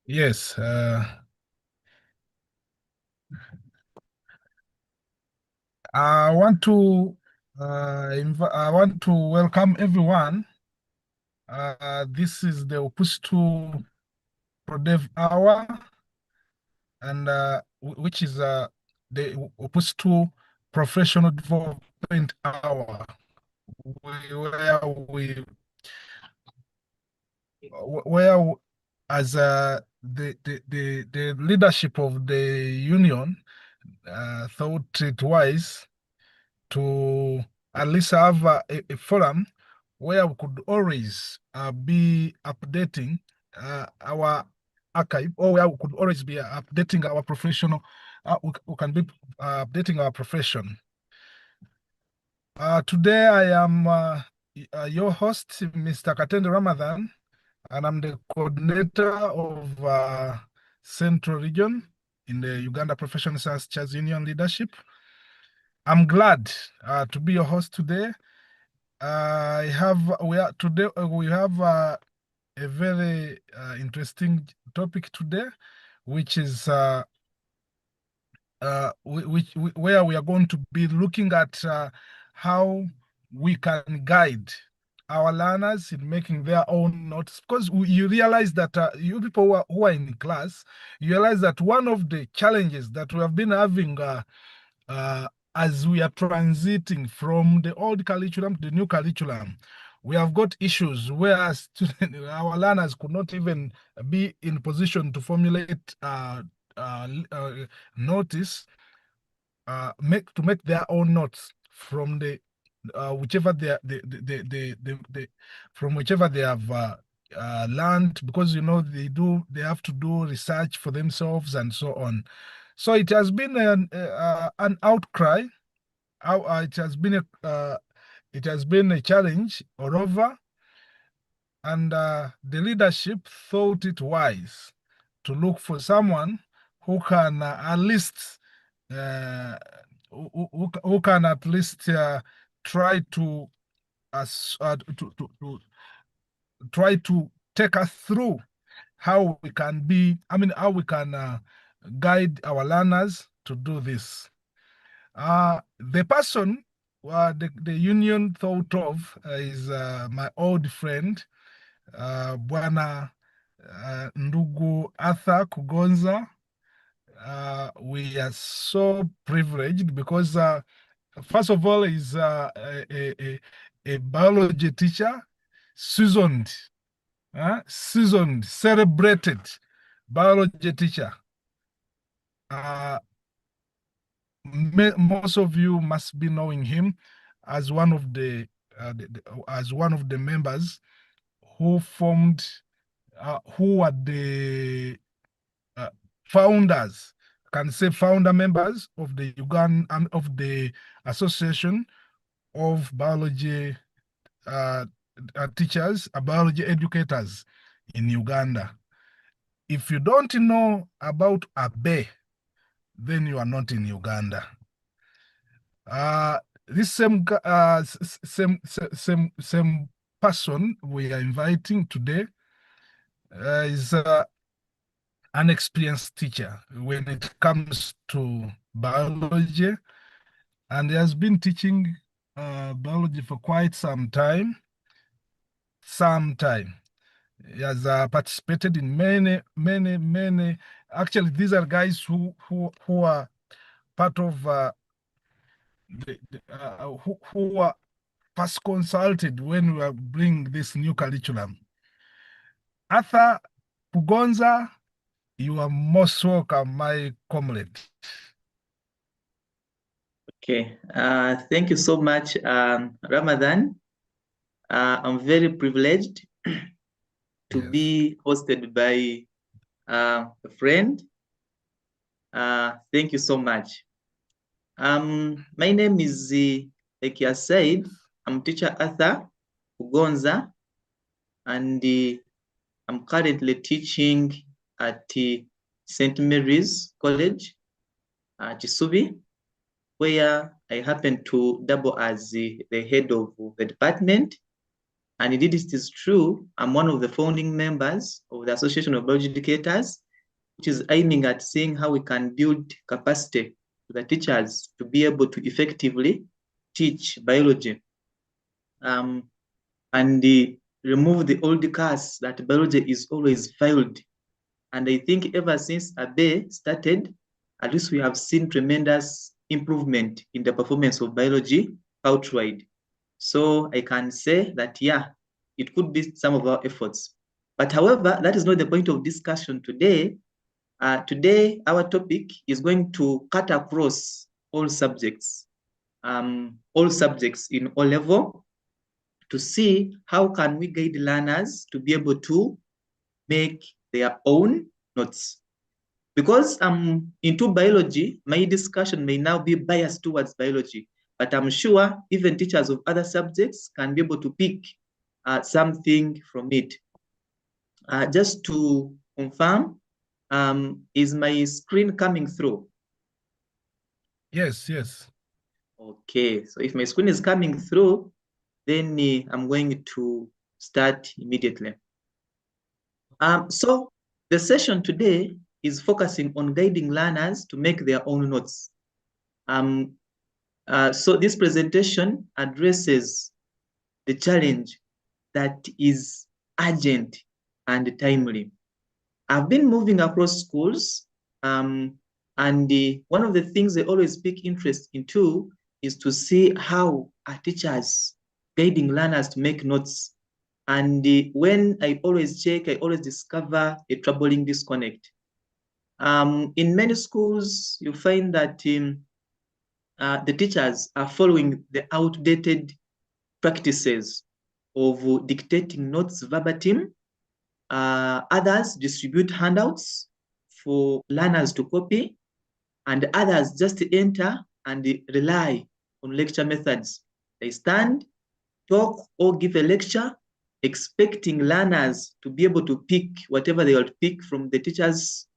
Yes, I want to welcome everyone. This is the UPSTU ProDev Hour, and which is the UPSTU Professional Development Hour, where where as the leadership of the union thought it wise to at least have a forum where we could always be updating our archive, or where we could always be updating our professional, we can be updating our profession. Today I am your host, Mr. Katende Ramadan, and I'm the coordinator of Central Region in the Uganda Professional Science Teachers Union leadership. I'm glad to be your host today. We have a very interesting topic today, which is where we are going to be looking at how we can guide our learners in making their own notes, because you realize that you people who are in class, you realize that one of the challenges that we have been having uh, as we are transiting from the old curriculum to the new curriculum, we have got issues where our learners could not even be in position to formulate notice, make their own notes from the whichever from whichever they have learned, because they have to do research for themselves and so on. So it has been an outcry. It has been a challenge all over, and the leadership thought it wise to look for someone who can at least uh, who can at least try to, to try to take us through how we can how we can guide our learners to do this. The person the union thought of is my old friend, Bwana Ndugu Arthur Kugonza. We are so privileged because, first of all, he's a biology teacher, seasoned, celebrated biology teacher. Most of you must be knowing him as one of as one of the members who formed, who were the founders, can say founder members of the of the Association of Biology Teachers, Biology Educators in Uganda. If you don't know about ABE, then you are not in Uganda. This same person we are inviting today is an experienced teacher when it comes to biology, and he has been teaching biology for quite some time. He has participated in many. Actually, these are guys who are part of who are first consulted when we are bringing this new curriculum. Arthur Kugonza, you are most welcome, my comrade. Okay, thank you so much, Ramadan. I'm very privileged to be hosted by a friend. Thank you so much. My name is, like you said, I'm teacher Arthur Kugonza, and I'm currently teaching at St. Mary's College, Kisubi, where I happen to double as the head of the department. And indeed, it is true, I'm one of the founding members of the Association of Biology Educators, which is aiming at seeing how we can build capacity to the teachers to be able to effectively teach biology, and remove the old curse that biology is always failed. And I think ever since Abe started, at least we have seen tremendous improvement in the performance of biology outright. So I can say that, yeah, it could be some of our efforts. But however, that is not the point of discussion today. Today, our topic is going to cut across all subjects in O level, to see how can we guide learners to be able to make their own notes. Because I'm into biology, my discussion may now be biased towards biology, but I'm sure even teachers of other subjects can be able to pick something from it. Just to confirm, is my screen coming through? Yes, yes. Okay, so if my screen is coming through, then I'm going to start immediately. So the session today is focusing on guiding learners to make their own notes. So this presentation addresses the challenge that is urgent and timely. I've been moving across schools, and one of the things they always pick interest into is to see how are teachers guiding learners to make notes. And when I always check, I always discover a troubling disconnect. In many schools, you find that the teachers are following the outdated practices of dictating notes verbatim. Others distribute handouts for learners to copy, and others just enter and rely on lecture methods. They stand, talk, or give a lecture, expecting learners to be able to pick whatever they will pick from the teacher's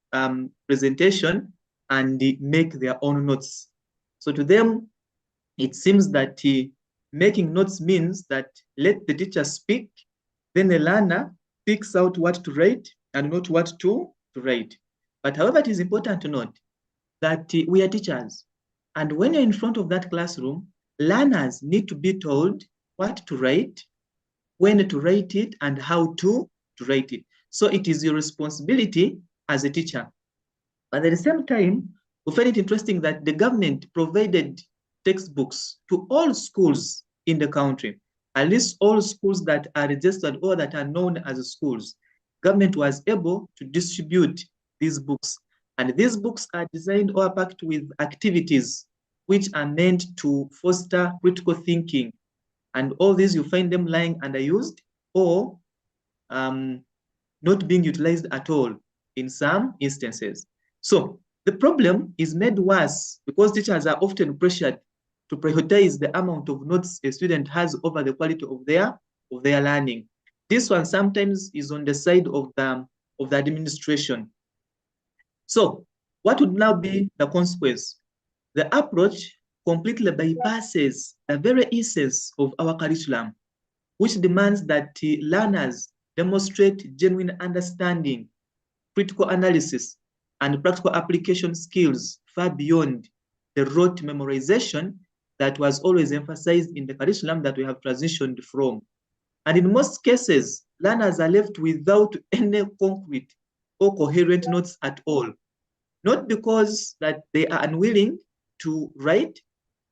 presentation and make their own notes. So to them, it seems that making notes means that let the teacher speak, then the learner picks out what to write and not what to write. But however, it is important to note that we are teachers. And when you're in front of that classroom, learners need to be told what to write, when to write it, and how to write it. So it is your responsibility as a teacher. But at the same time, we find it interesting that the government provided textbooks to all schools in the country, at least all schools that are registered or that are known as schools. Government was able to distribute these books. And these books are designed or packed with activities which are meant to foster critical thinking. And all these, you find them lying underused or not being utilized at all in some instances. So the problem is made worse because teachers are often pressured to prioritize the amount of notes a student has over the quality of their learning. This one sometimes is on the side of the administration. So what would now be the consequence? The approach completely bypasses the very essence of our curriculum, which demands that learners demonstrate genuine understanding, critical analysis, and practical application skills far beyond the rote memorization that was always emphasized in the curriculum that we have transitioned from. And in most cases, learners are left without any concrete or coherent notes at all, not because that they are unwilling to write,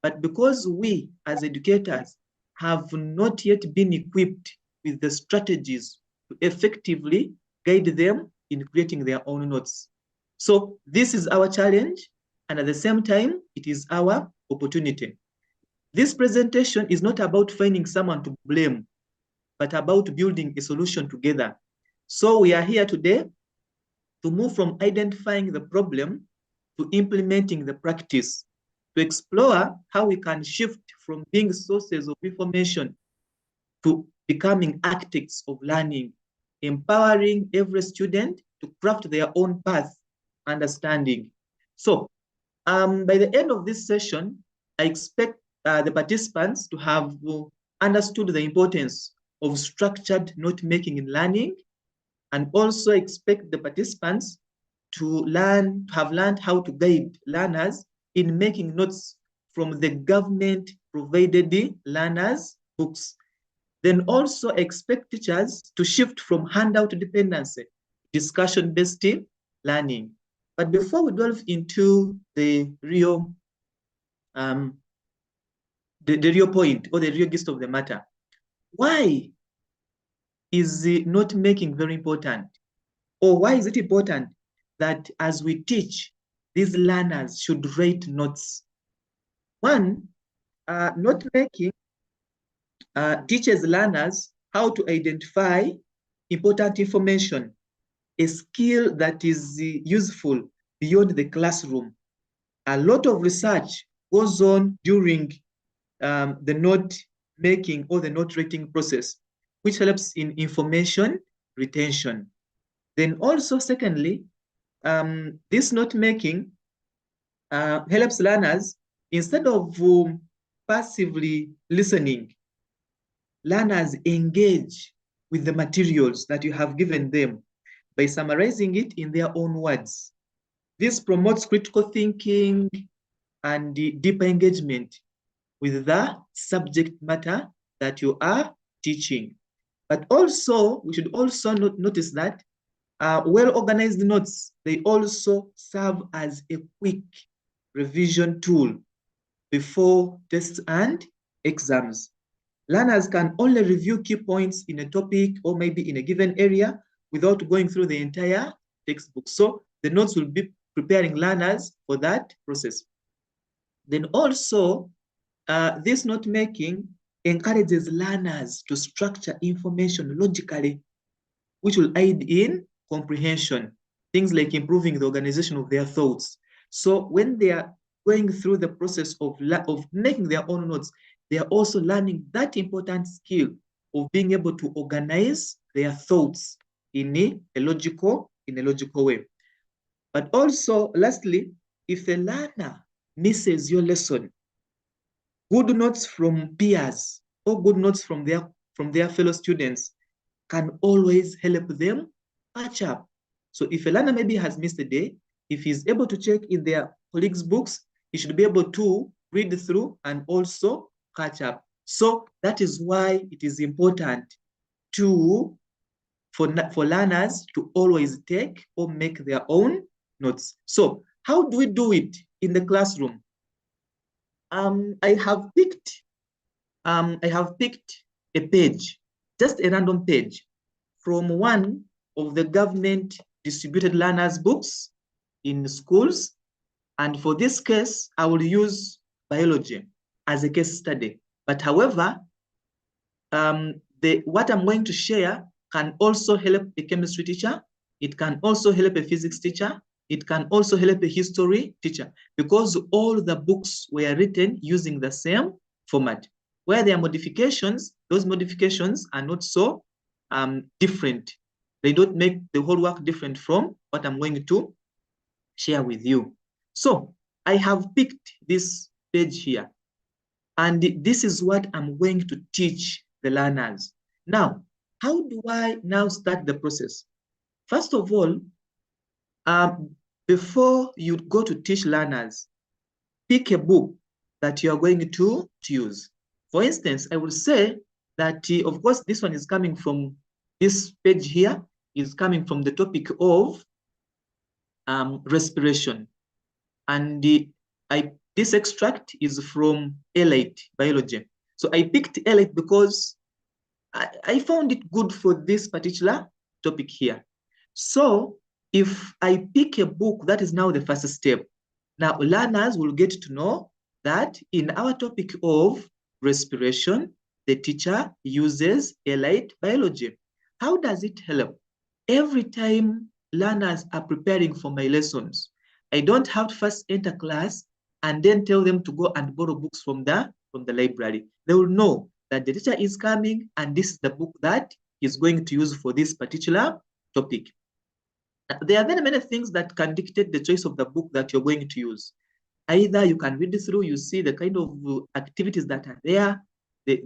but because we as educators have not yet been equipped with the strategies to effectively guide them in creating their own notes. So this is our challenge, and at the same time, it is our opportunity. This presentation is not about finding someone to blame, but about building a solution together. So we are here today to move from identifying the problem to implementing the practice, to explore how we can shift from being sources of information to becoming architects of learning, empowering every student to craft their own path understanding. So by the end of this session, I expect the participants to have understood the importance of structured note-making in learning, and also expect the participants to have learned how to guide learners in making notes from the government-provided learners' books. Then also expect teachers to shift from handout dependency, discussion-based learning. But before we delve into the real point or the real gist of the matter, why is the note making very important? Or why is it important that as we teach, these learners should write notes? One, note making teaches learners how to identify important information, a skill that is useful beyond the classroom. A lot of research goes on during the note making or the note writing process, which helps in information retention. Then also, secondly, this note making helps learners, instead of passively listening, learners engage with the materials that you have given them by summarizing it in their own words. This promotes critical thinking and deeper engagement with the subject matter that you are teaching. But also, we should also notice that well-organized notes, they also serve as a quick revision tool before tests and exams. Learners can only review key points in a topic or maybe in a given area without going through the entire textbook. So the notes will be preparing learners for that process. Then also, this note making encourages learners to structure information logically, which will aid in comprehension, things like improving the organization of their thoughts. So when they are going through the process of making their own notes, they are also learning that important skill of being able to organize their thoughts in a logical way. But also, lastly, if a learner misses your lesson, good notes from peers or good notes from their fellow students can always help them catch up. So if a learner maybe has missed a day, if he's able to check in their colleagues' books, he should be able to read through and also catch up. So that is why it is important for learners to always take or make their own notes. So how do we do it in the classroom? I have picked a page, just a random page from one of the government distributed learners books in schools. And for this case, I will use biology as a case study. But however, what I'm going to share can also help a chemistry teacher. It can also help a physics teacher. It can also help a history teacher, because all the books were written using the same format. Where there are modifications, those modifications are not so different. They don't make the whole work different from what I'm going to share with you. So I have picked this page here, and this is what I'm going to teach the learners. Now, how do I now start the process? First of all, before you go to teach learners, pick a book that you are going to use. For instance, I will say that, of course, this one is coming from this page here, is coming from the topic of respiration. And this extract is from L8 biology. So I picked L8 because I found it good for this particular topic here. So if I pick a book, that is now the first step. Now learners will get to know that in our topic of respiration, the teacher uses L8 biology. How does it help? Every time learners are preparing for my lessons, I don't have to first enter class and then tell them to go and borrow books from the library. They will know that the teacher is coming and this is the book that is going to use for this particular topic. There are very many things that can dictate the choice of the book that you're going to use. Either you can read it through, you see the kind of activities that are there,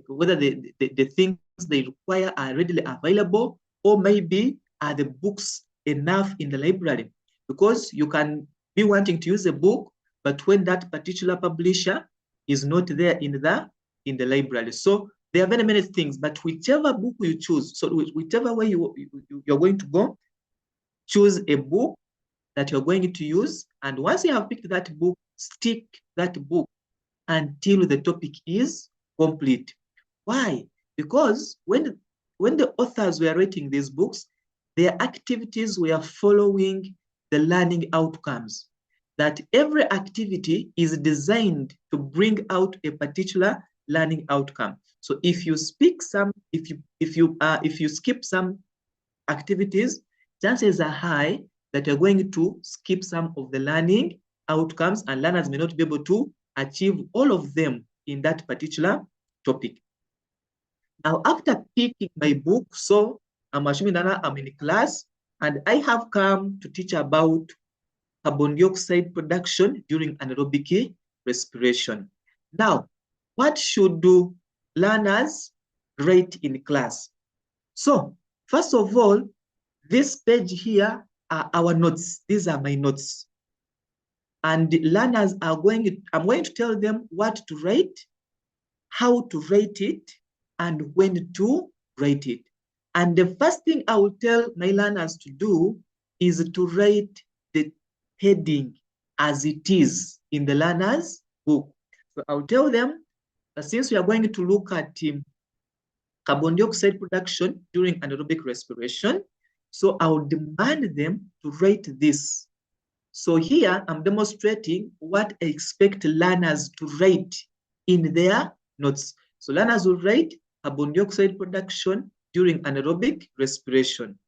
whether the things they require are readily available, or maybe are the books enough in the library? Because you can be wanting to use a book, but when that particular publisher is not there in the library. So there are very many things, but whichever book you choose, so whichever way you're going to go, choose a book that you're going to use. And once you have picked that book, stick that book until the topic is complete. Why? Because when the authors were writing these books, their activities were following the learning outcomes. That every activity is designed to bring out a particular learning outcome. So if you skip some activities, chances are high that you're going to skip some of the learning outcomes, and learners may not be able to achieve all of them in that particular topic. Now, after picking my book, so I'm assuming that I'm in class, and I have come to teach about carbon dioxide production during anaerobic respiration. Now, what should learners write in class? So, first of all, this page here are our notes. These are my notes. And the learners I'm going to tell them what to write, how to write it, and when to write it. And the first thing I will tell my learners to do is to write the heading as it is in the learner's book. So I'll tell them that since we are going to look at carbon dioxide production during anaerobic respiration, so I will demand them to write this. So here I'm demonstrating what I expect learners to write in their notes. So learners will write carbon dioxide production during anaerobic respiration.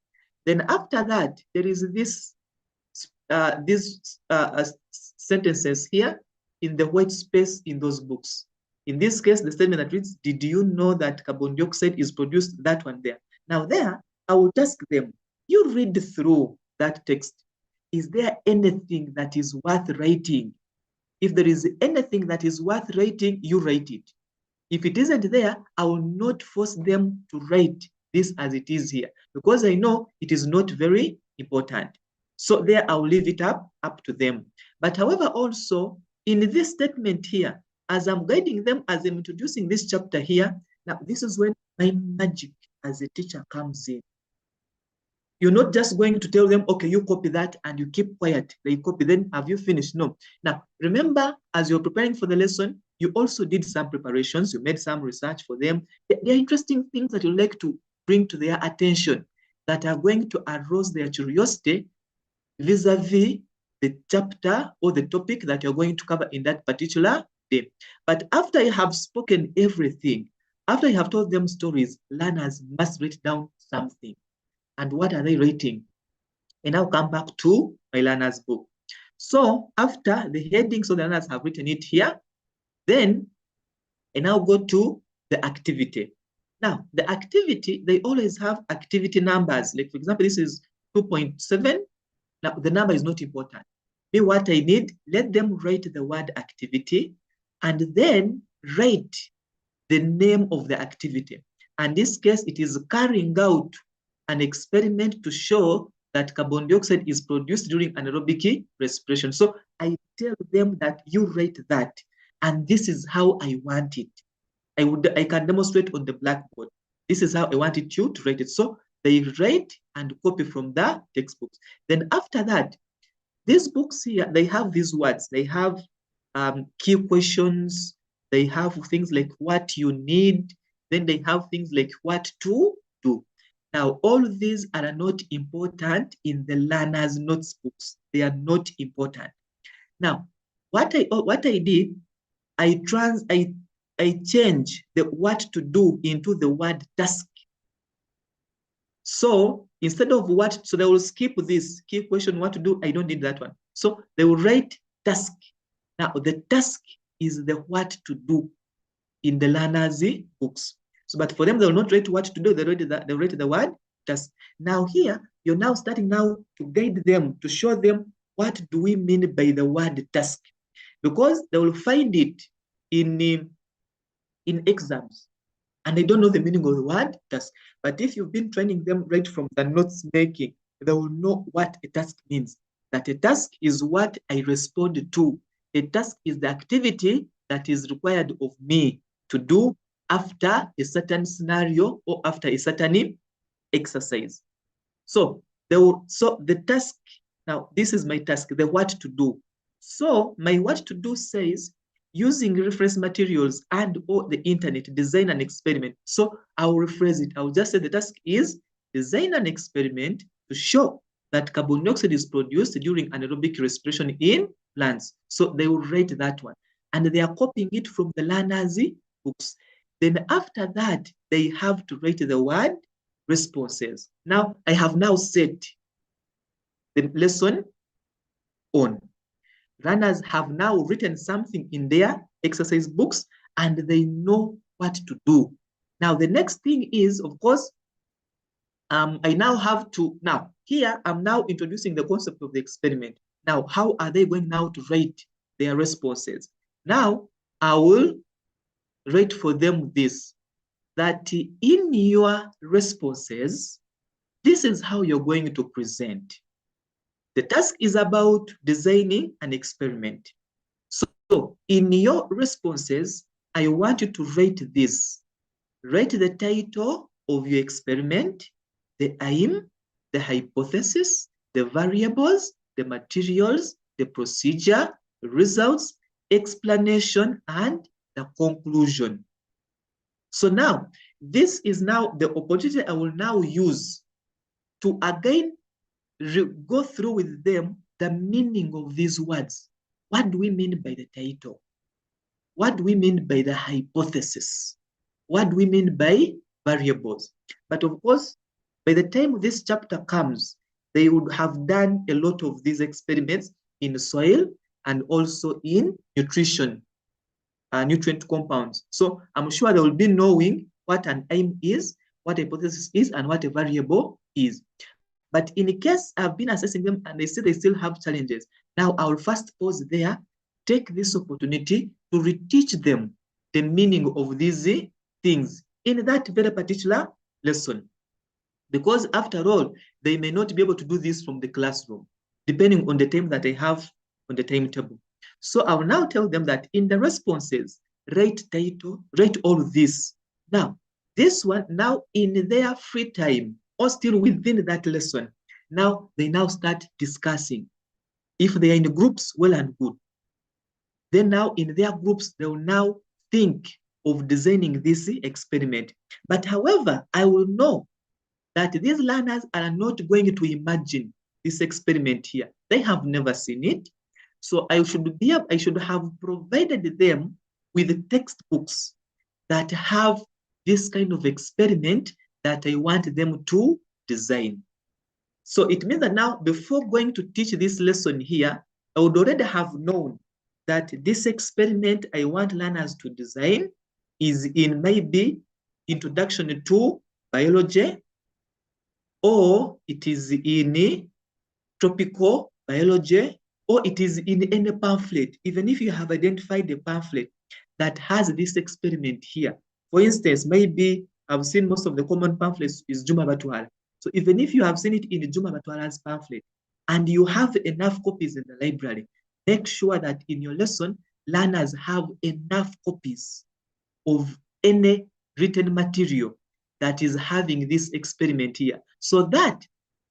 Then after that, there is these sentences here in the white space in those books. In this case, the statement that reads, "Did you know that carbon dioxide is produced?" That one there. Now there, I will ask them, you read through that text. Is there anything that is worth writing? If there is anything that is worth writing, you write it. If it isn't there, I will not force them to write this as it is here, because I know it is not very important. So there, I'll leave it up to them. But however, also in this statement here, as I'm guiding them, as I'm introducing this chapter here, now this is when my magic as a teacher comes in. You're not just going to tell them, okay, you copy that and you keep quiet. They copy, then have you finished? No. Now, remember, as you're preparing for the lesson, you also did some preparations. You made some research for them. There are interesting things that you like to bring to their attention that are going to arouse their curiosity vis-a-vis the chapter or the topic that you're going to cover in that particular day. But after you have spoken everything, after you have told them stories, learners must write down something. And what are they writing? And I'll come back to my learner's book. So after the heading, so the learners have written it here, then and now go to the activity. Now, the activity, they always have activity numbers. Like, for example, this is 2.7. Now, the number is not important. Me, what I need, let them write the word activity and then write the name of the activity. And in this case, it is carrying out an experiment to show that carbon dioxide is produced during anaerobic respiration. So I tell them that you write that, and this is how I want it. I can demonstrate on the blackboard. This is how I wanted you to write it. So they write and copy from the textbooks. Then after that, these books here, they have these words. They have key questions. They have things like what you need. Then they have things like what to do. Now, all of these are not important in the learner's notes books. They are not important. Now, what I did, I change the what to do into the word task. So instead of what, so they will skip this key question, what to do. I don't need that one. So they will write task. Now, the task is the what to do in the learner's books. So, but for them, they will not write what to do. They write the word task. Now here, you're now starting now to guide them, to show them what do we mean by the word task, because they will find it in exams. and they don't know the meaning of the word task. But if you've been training them right from the notes making, they will know what a task means. That a task is what I respond to. A task is the activity that is required of me to do after a certain scenario or after a certain exercise. So the task, now this is my task, the what to do. So my what to do says, using reference materials and or the internet, design an experiment. So I'll rephrase it. I'll just say the task is design an experiment to show that carbon dioxide is produced during anaerobic respiration in plants. So they will write that one. And they are copying it from the learners' books. Then after that, they have to write the word responses. Now, I have now set the lesson on. Runners have now written something in their exercise books and they know what to do. Now, the next thing is, of course, I now have to, now here, I'm now introducing the concept of the experiment. Now, how are they going now to write their responses? Now, I will write for them this, that in your responses, this is how you're going to present. The task is about designing an experiment. So in your responses, I want you to write this. Write the title of your experiment, the aim, the hypothesis, the variables, the materials, the procedure, results, explanation, and the conclusion. So now, this is now the opportunity I will now use to again go through with them the meaning of these words. What do we mean by the title? What do we mean by the hypothesis? What do we mean by variables? But of course, by the time this chapter comes, they would have done a lot of these experiments in soil and also in nutrition, nutrient compounds. So I'm sure they will be knowing what an aim is, what a hypothesis is, and what a variable is. But in case I've been assessing them and they say they still have challenges, now I'll first pause there, take this opportunity to reteach them the meaning of these things in that very particular lesson. Because after all, they may not be able to do this from the classroom, depending on the time that I have on the timetable. So I will now tell them that in the responses, write title, write all this. Now, this one, now in their free time, or still within that lesson, now they now start discussing. If they are in groups, well and good. Then now in their groups, they will now think of designing this experiment. But however, I will know that these learners are not going to imagine this experiment here. They have never seen it. So I should have provided them with textbooks that have this kind of experiment that I want them to design. So it means that now, before going to teach this lesson here, I would already have known that this experiment I want learners to design is in maybe introduction to biology, or it is in tropical biology, or it is in any pamphlet. Even if you have identified a pamphlet that has this experiment here. For instance, maybe I've seen most of the common pamphlets is Juma Batwala. So even if you have seen it in Juma Batwala's pamphlet and you have enough copies in the library, make sure that in your lesson, learners have enough copies of any written material that is having this experiment here, so that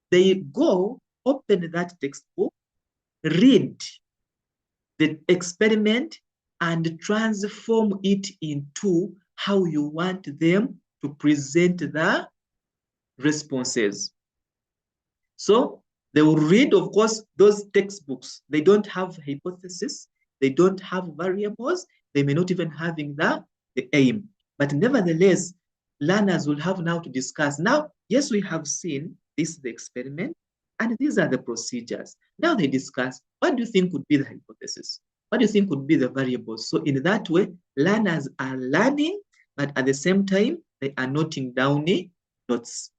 they go open that textbook, read the experiment, and transform it into how you want them to present the responses. So they will read, of course, those textbooks. They don't have hypothesis, they don't have variables, they may not even having the aim. But nevertheless, learners will have now to discuss. Now, yes, we have seen this is the experiment, and these are the procedures. Now they discuss, what do you think would be the hypothesis? What do you think would be the variables? So in that way, learners are learning, but at the same time, they are noting down notes.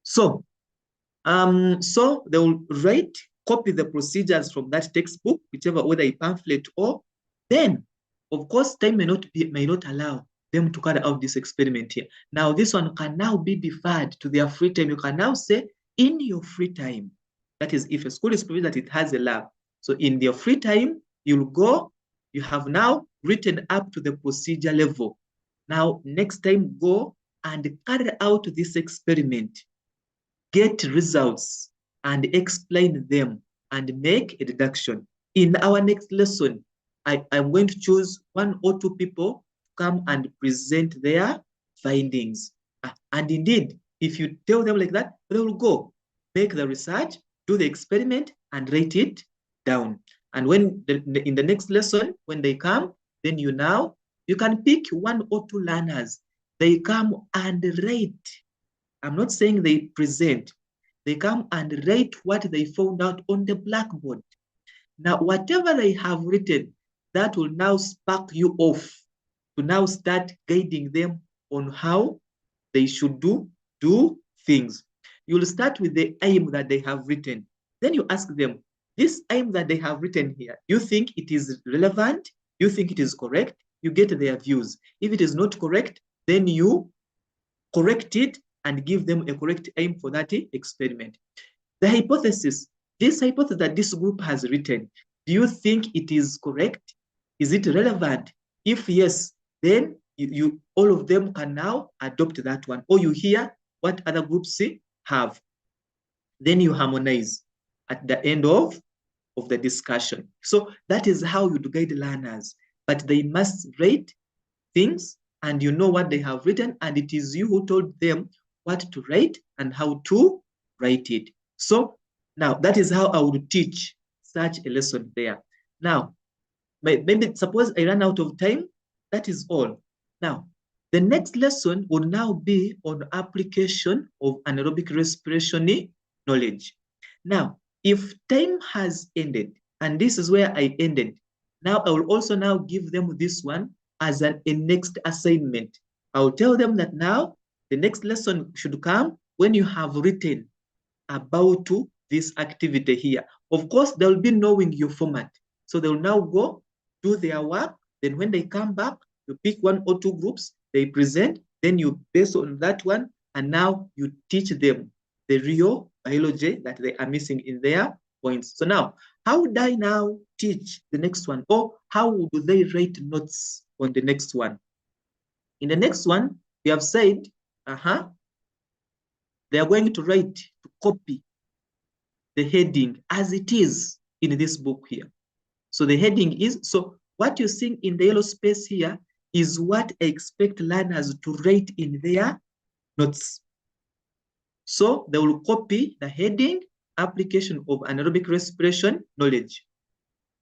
So they will write, copy the procedures from that textbook, whichever, whether a pamphlet or then, of course, time may not allow. them to carry out this experiment here. Now, this one can now be deferred to their free time. You can now say, in your free time, that is, if a school is provided that it has a lab, so in their free time, you'll go, you have now written up to the procedure level. Now, next time, go and carry out this experiment, get results, and explain them, and make a deduction. In our next lesson, I'm going to choose 1 or 2 people to come and present their findings. And indeed, if you tell them like that, they will go, make the research, do the experiment, and write it down. And when in the next lesson, when they come, then you can pick 1 or 2 learners. They come and write. I'm not saying they present. They come and write what they found out on the blackboard. Now, whatever they have written, that will now spark you off to now start guiding them on how they should do things. You'll start with the aim that they have written. Then you ask them, this aim that they have written here, you think it is relevant? You think it is correct? You get their views. If it is not correct, then you correct it and give them a correct aim for that experiment. The hypothesis, this hypothesis that this group has written, do you think it is correct? Is it relevant? If yes, then you all of them can now adopt that one, or you hear what other groups have. Then you harmonize at the end of the discussion. So that is how you guide learners, but they must rate things, and you know what they have written, and it is you who told them what to write and how to write it. So now that is how I would teach such a lesson there. Now, maybe suppose I run out of time, that is all. Now, the next lesson will now be on application of anaerobic respiration knowledge. Now, if time has ended, and this is where I ended, now I will also now give them this one as a next assignment. I'll tell them that now the next lesson should come when you have written about this activity here. Of course, they'll be knowing your format. So they'll now go do their work. Then when they come back, you pick 1 or 2 groups, they present, then you base on that one, and now you teach them the real biology that they are missing in their points. So now, how would I now teach the next one? Or how do they write notes on the next one? In the next one, we have said, they are going to write, to copy the heading as it is in this book here. So the heading is, so what you're seeing in the yellow space here is what I expect learners to write in their notes. So they will copy the heading, application of anaerobic respiration knowledge.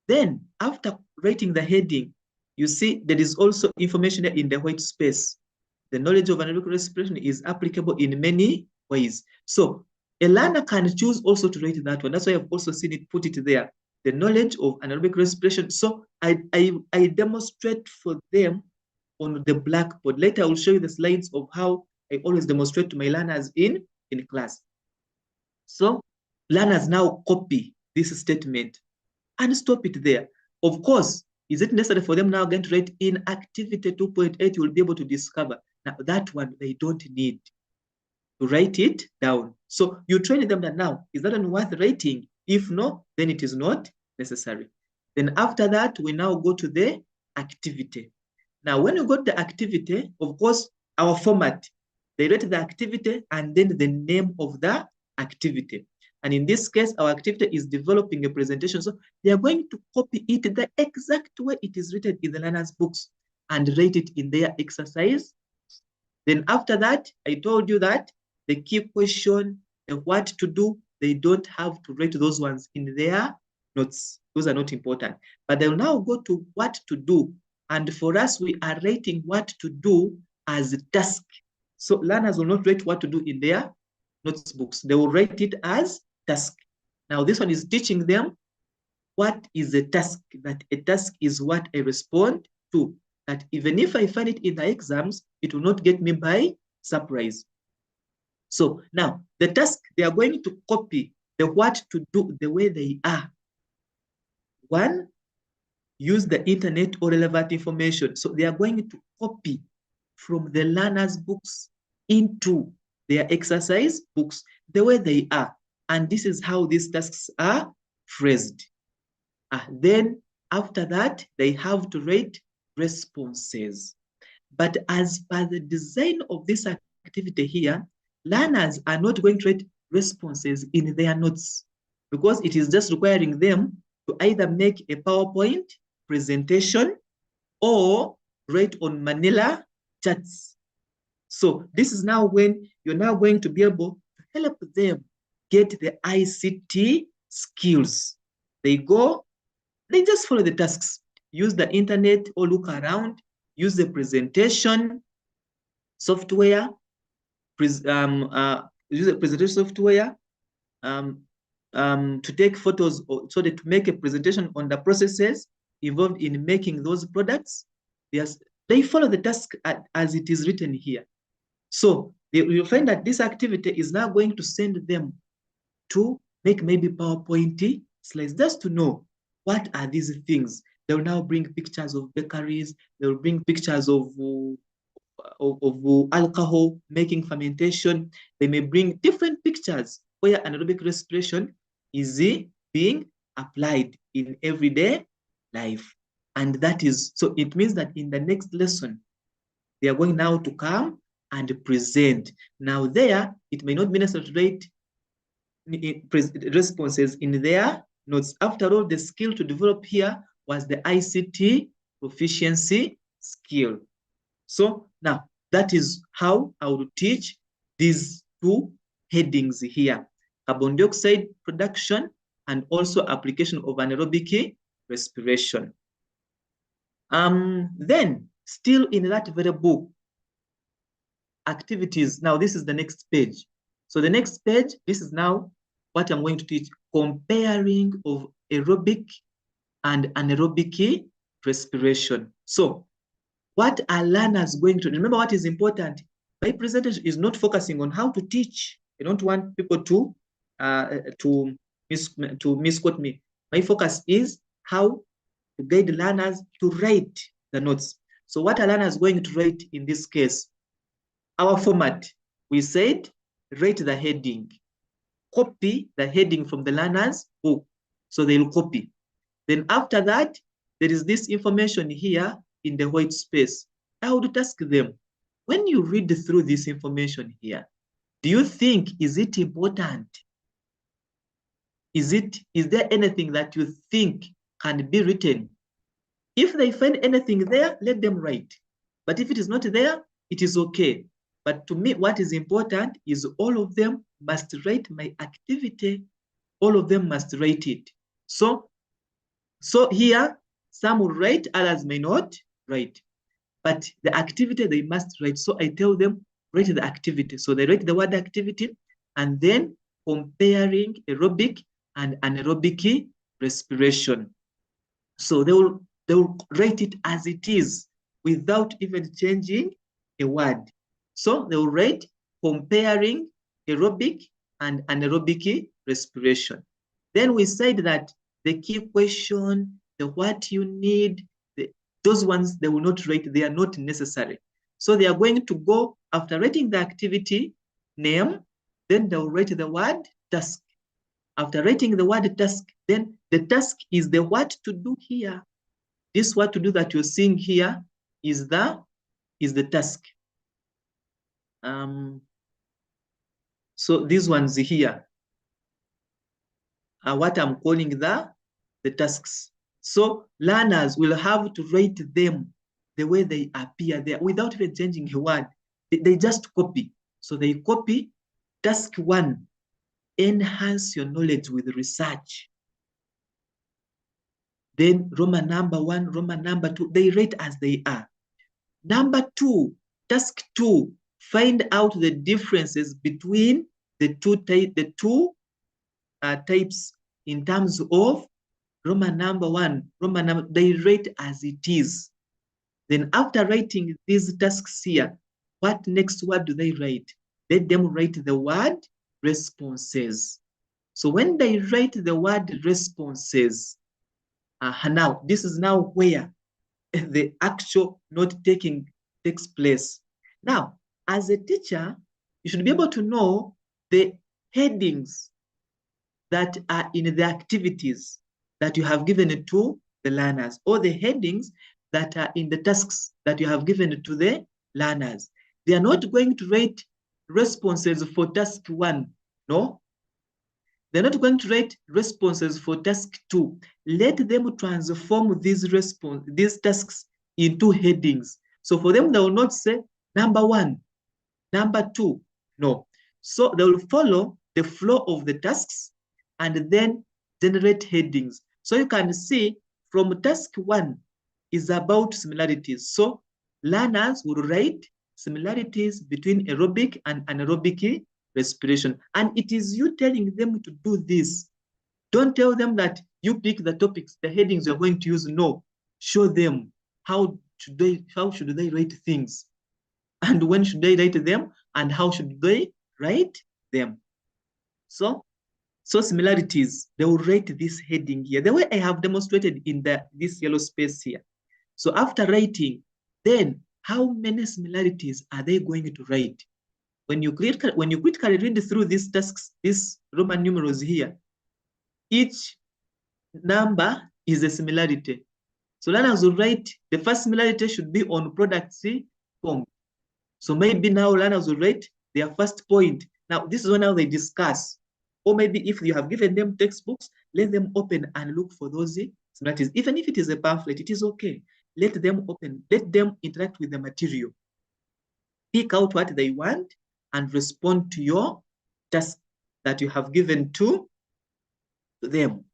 Then after writing the heading, you see there is also information in the white space. The knowledge of anaerobic respiration is applicable in many ways. So a learner can choose also to write that one. That's why I've also seen it, put it there. The knowledge of anaerobic respiration. So I demonstrate for them on the blackboard. Later I will show you the slides of how I always demonstrate to my learners in class. So learners now copy this statement and stop it there. Of course, is it necessary for them now again to write in activity 2.8? You will be able to discover. Now that one they don't need to write it down. So you train them that now, is that one worth writing? If no, then it is not necessary. Then after that, we now go to the activity. Now, when you got the activity, of course, our format, they write the activity and then the name of the activity. And in this case, our activity is developing a presentation. So they are going to copy it the exact way it is written in the learner's books and write it in their exercise. Then after that, I told you that the key question, the what to do, they don't have to write those ones in their notes. Those are not important. But they'll now go to what to do. And for us, we are writing what to do as a task. So learners will not write what to do in their notebooks. They will write it as task. Now, this one is teaching them what is a task, that a task is what I respond to. That even if I find it in the exams, it will not get me by surprise. So now, the task, they are going to copy the what to do the way they are. 1, use the internet or relevant information. So they are going to copy from the learner's books into their exercise books the way they are. And this is how these tasks are phrased. Then after that, they have to write responses. But as per the design of this activity here, learners are not going to write responses in their notes because it is just requiring them to either make a PowerPoint presentation or write on Manila charts. So this is now when you're now going to be able to help them get the ICT skills. They just follow the tasks, use the internet or look around, use the presentation software, use the presentation software to take photos, so that to make a presentation on the processes involved in making those products. They follow the task as it is written here. So you'll find that this activity is now going to send them to make maybe PowerPoint slides just to know what are these things. They'll now bring pictures of bakeries. They'll bring pictures of alcohol making fermentation. They may bring different pictures where anaerobic respiration is being applied in everyday life. And that is, so it means that in the next lesson, they are going now to come and present. Now there, it may not be necessary to write responses in their notes. After all, the skill to develop here was the ICT proficiency skill. So now that is how I would teach these two headings here: carbon dioxide production and also application of anaerobic respiration. Then still in that very book, activities. Now this is the next page. So the next page, this is now what I'm going to teach: comparing of aerobic and anaerobic respiration. So what are learners going to remember? What is important? My presentation is not focusing on how to teach. I don't want people to misquote me. My focus is how to guide learners to write the notes. So what are learners going to write in this case? Our format, we said, write the heading, copy the heading from the learner's book. So they'll copy. Then after that, there is this information here in the white space. I would ask them, when you read through this information here, do you think, is it important? Is there anything that you think can be written? If they find anything there, let them write. But if it is not there, it is okay. But to me, what is important is all of them must write my activity. All of them must write it. So here, some will write, others may not write. But the activity they must write. So I tell them, write the activity. So they write the word activity and then comparing aerobic and anaerobic respiration. So they will write it as it is without even changing a word. So they will write comparing aerobic and anaerobic respiration. Then we said that the key question, the what you need, those ones they will not write, they are not necessary. So they are going to go, after writing the activity name, then they will write the word task. After writing the word task, then the task is the what to do here. This what to do that you're seeing here is the task. So these ones here are what I'm calling the tasks. So learners will have to write them the way they appear there without even changing a word. They just copy. So they copy task 1, enhance your knowledge with research. Then Roman number 1, Roman number 2, they write as they are. Number 2, task 2, find out the differences between the two types in terms of Roman number 1, Roman number, they write as it is. Then after writing these tasks here, what next word do they write? Let them write the word responses. So when they write the word responses, now this is now where the actual note taking takes place. Now, as a teacher, you should be able to know the headings that are in the activities that you have given to the learners, or the headings that are in the tasks that you have given to the learners. They are not going to write responses for task 1, no. They're not going to write responses for task 2. Let them transform these tasks into headings. So for them, they will not say number 1, number 2, no. So they will follow the flow of the tasks and then generate headings. So you can see from task 1 is about similarities. So learners will write similarities between aerobic and anaerobic respiration. And it is you telling them to do this. Don't tell them that you pick the topics, the headings you're going to use. No, show them how should they write things, and when should they write them, and how should they write them. So similarities, they will write this heading here, the way I have demonstrated in this yellow space here. So after writing, then how many similarities are they going to write? When you critically read through these tasks, these Roman numerals here, each number is a similarity. So learners will write, the first similarity should be on products form. So maybe now learners will write their first point. Now, this is when now they discuss. Or maybe if you have given them textbooks, let them open and look for those similarities. Even if it is a pamphlet, it is okay. Let them open, let them interact with the material. Pick out what they want and respond to your task that you have given to them.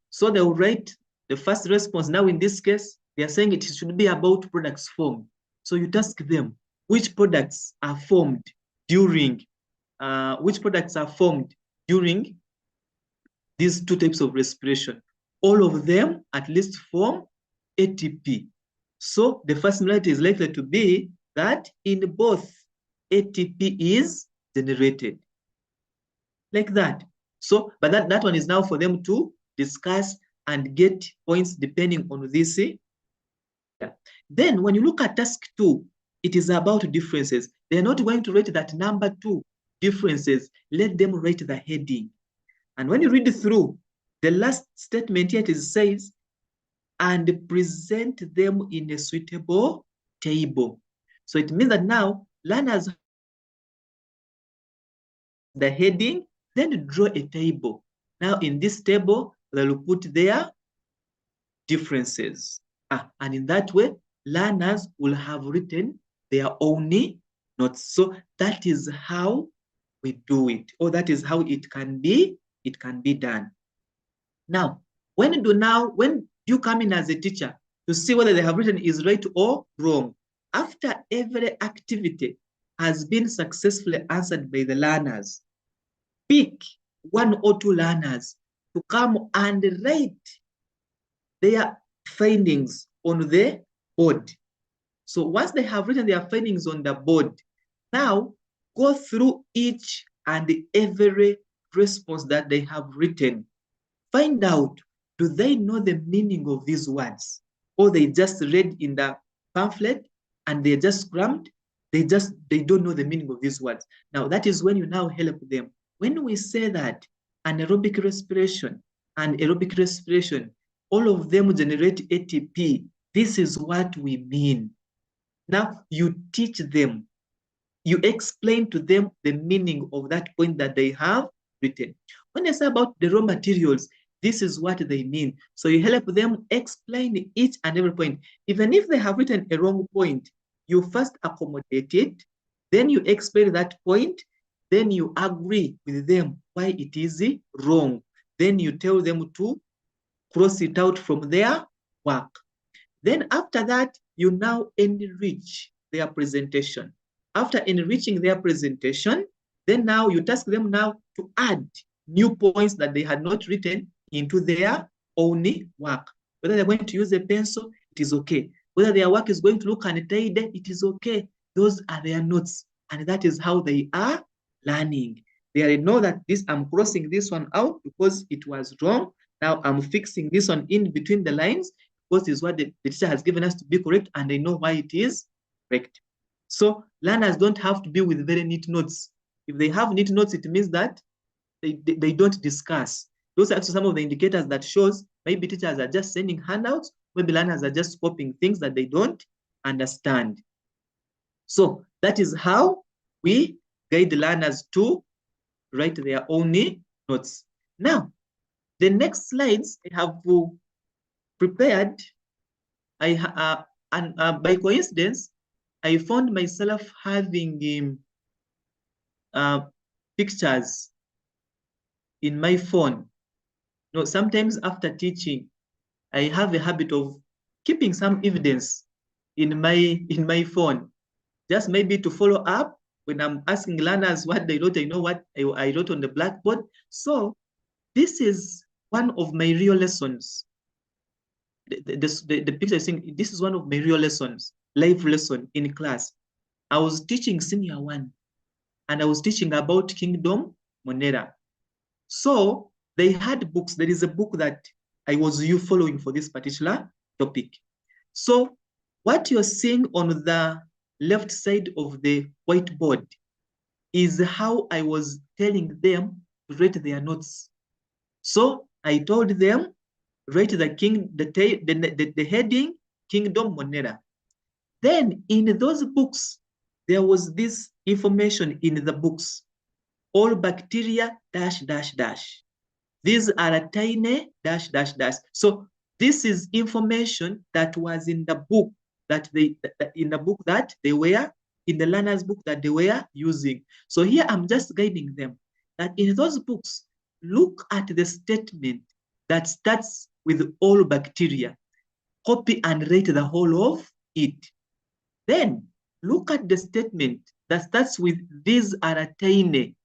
So they will write the first response. Now, in this case, they are saying it should be about products formed. So you task them, which products are formed during these two types of respiration. All of them at least form ATP. So the first similarity is likely to be that in both ATP is generated. Like that. So, but that one is now for them to discuss and get points depending on this. Then when you look at task 2, it is about differences. They're not going to rate that number 2, differences. Let them rate the heading. And when you read through, the last statement here, it says, and present them in a suitable table. So it means that now learners the heading, then draw a table. Now in this table, they'll put their differences. And in that way, learners will have written their own notes. So that is how we do it, or that is how it can be done. Now, when you come in as a teacher to see whether they have written is right or wrong, after every activity has been successfully answered by the learners, pick 1 or 2 learners to come and write their findings on the board. So once they have written their findings on the board, now go through each and every response that they have written. Find out, do they know the meaning of these words? Or they just read in the pamphlet and they just crammed, they don't know the meaning of these words. Now that is when you now help them. When we say that anaerobic respiration and aerobic respiration, all of them generate ATP, this is what we mean. Now you teach them, you explain to them the meaning of that point that they have written. When I say about the raw materials, this is what they mean. So you help them explain each and every point. Even if they have written a wrong point, you first accommodate it, then you explain that point, then you agree with them why it is wrong. Then you tell them to cross it out from their work. Then after that, you now enrich their presentation. After enriching their presentation, then now you task them now to add new points that they had not written into their own work. Whether they're going to use a pencil, it is okay. Whether their work is going to look untidy, it is okay. Those are their notes. And that is how they are learning. They know that I'm crossing this one out because it was wrong. Now I'm fixing this one in between the lines because it's what the teacher has given us to be correct, and they know why it is correct. So learners don't have to be with very neat notes. If they have neat notes, it means that they don't discuss. Those are actually some of the indicators that shows maybe teachers are just sending handouts, maybe learners are just copying things that they don't understand. So that is how we guide the learners to write their own notes. Now, the next slides I have prepared, and by coincidence, I found myself having pictures in my phone. You know, sometimes after teaching, I have a habit of keeping some evidence in my phone, just maybe to follow up when I'm asking learners what they wrote. I know what I wrote on the blackboard. So this is one of my real lessons. The picture is saying this is one of my real lessons, life lesson in class. I was teaching senior 1, and I was teaching about Kingdom Monera. So they had books. There is a book that I was following for this particular topic. So what you're seeing on the left side of the whiteboard is how I was telling them to write their notes. So I told them, write the heading, Kingdom Monera. Then in those books, there was this information in the books, all bacteria, dash, dash, dash. These are a tiny dash, dash, dash. So this is information that was in the book that they were, in the learner's book that they were using. So here I'm just guiding them that in those books, look at the statement that starts with all bacteria, copy and write the whole of it. Then look at the statement that starts with these are tiny.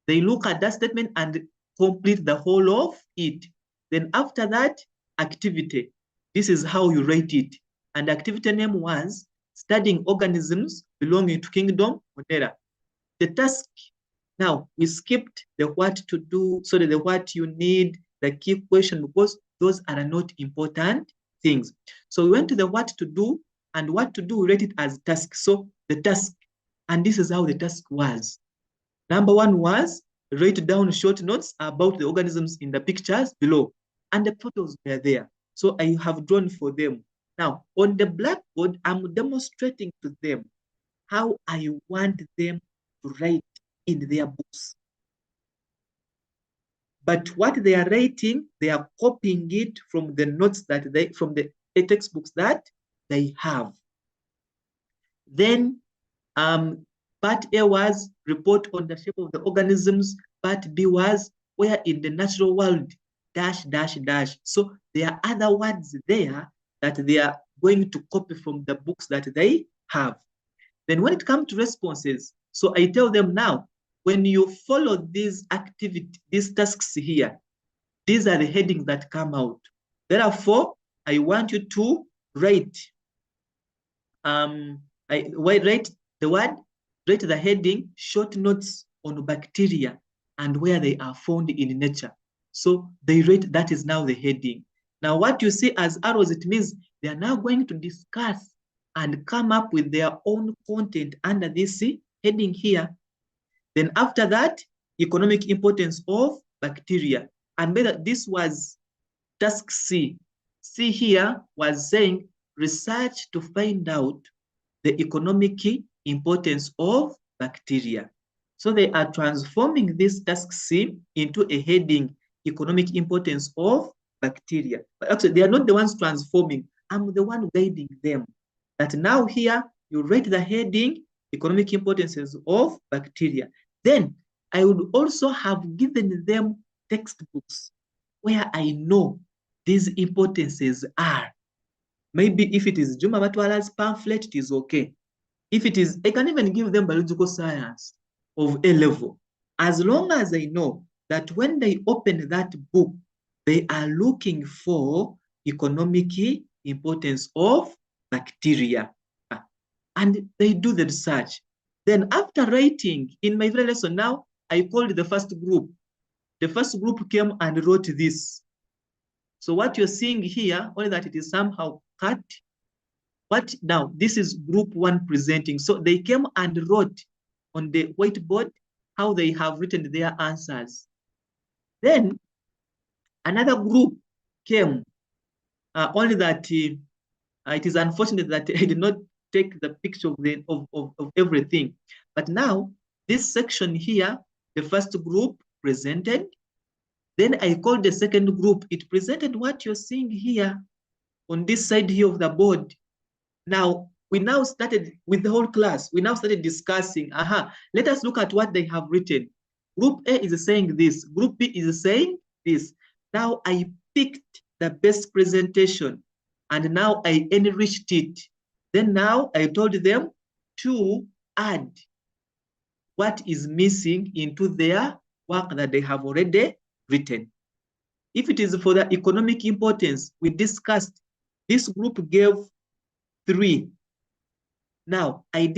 They look at that statement and complete the whole of it. Then after that, activity. This is how you write it. And the activity name was studying organisms belonging to Kingdom Monera. The task, now we skipped the what to do, so the what you need, the key question, because those are not important things. So we went to the what to do, and what to do, we rate it as task. So the task, and this is how the task was. Number 1 was write down short notes about the organisms in the pictures below. And the photos were there. So I have drawn for them. Now, on the blackboard, I'm demonstrating to them how I want them to write in their books. But what they are writing, they are copying it from the notes that from the textbooks that they have. Then part A was report on the shape of the organisms. Part B was where in the natural world, dash, dash, dash. So there are other words there that they are going to copy from the books that they have. Then when it comes to responses, so I tell them now, when you follow these tasks here, these are the headings that come out. Therefore, I want you to write, write the heading, short notes on bacteria and where they are found in nature. So they rate, that is now the heading. Now what you see as arrows, it means they are now going to discuss and come up with their own content under this heading here. Then after that, economic importance of bacteria. And this was task C. C here was saying research to find out the economic importance of bacteria. So they are transforming this task C into a heading, economic importance of bacteria. But actually, they are not the ones transforming. I'm the one guiding them. That now here, you write the heading, economic importances of bacteria. Then I would also have given them textbooks where I know these importances are. Maybe if it is Juma Matwala's pamphlet, it is okay. If it is, I can even give them biological science of A level, as long as I know that when they open that book, they are looking for economic importance of bacteria. And they do the research. Then after writing, in my very lesson now, I called the first group. The first group came and wrote this. So what you're seeing here, only that it is somehow cut What now? This is group one presenting. So they came and wrote on the whiteboard how they have written their answers. Then another group came, only that it is unfortunate that I did not take the picture of everything. But now, this section here, the first group presented. Then I called the second group. It presented what you're seeing here on this side here of the board. Now, we now started with the whole class. We now started discussing, let us look at what they have written. Group A is saying this. Group B is saying this. Now, I picked the best presentation, and now I enriched it. Then now I told them to add what is missing into their work that they have already written. If it is for the economic importance, we discussed, this group gave 3. Now, I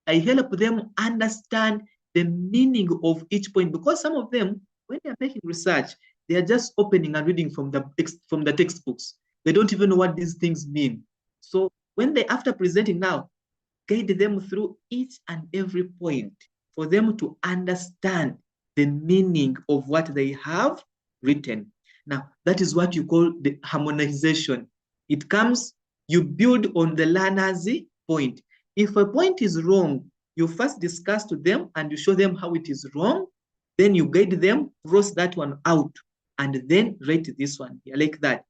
help them understand the meaning of each point, because some of them, when they're making research, they are just opening and reading from the textbooks. They don't even know what these things mean. So when they, after presenting now, guide them through each and every point for them to understand the meaning of what they have written. Now, that is what you call the harmonization. It comes, you build on the learner's point. If a point is wrong, you first discuss to them and you show them how it is wrong. Then you guide them, cross that one out, and then write this one here, like that.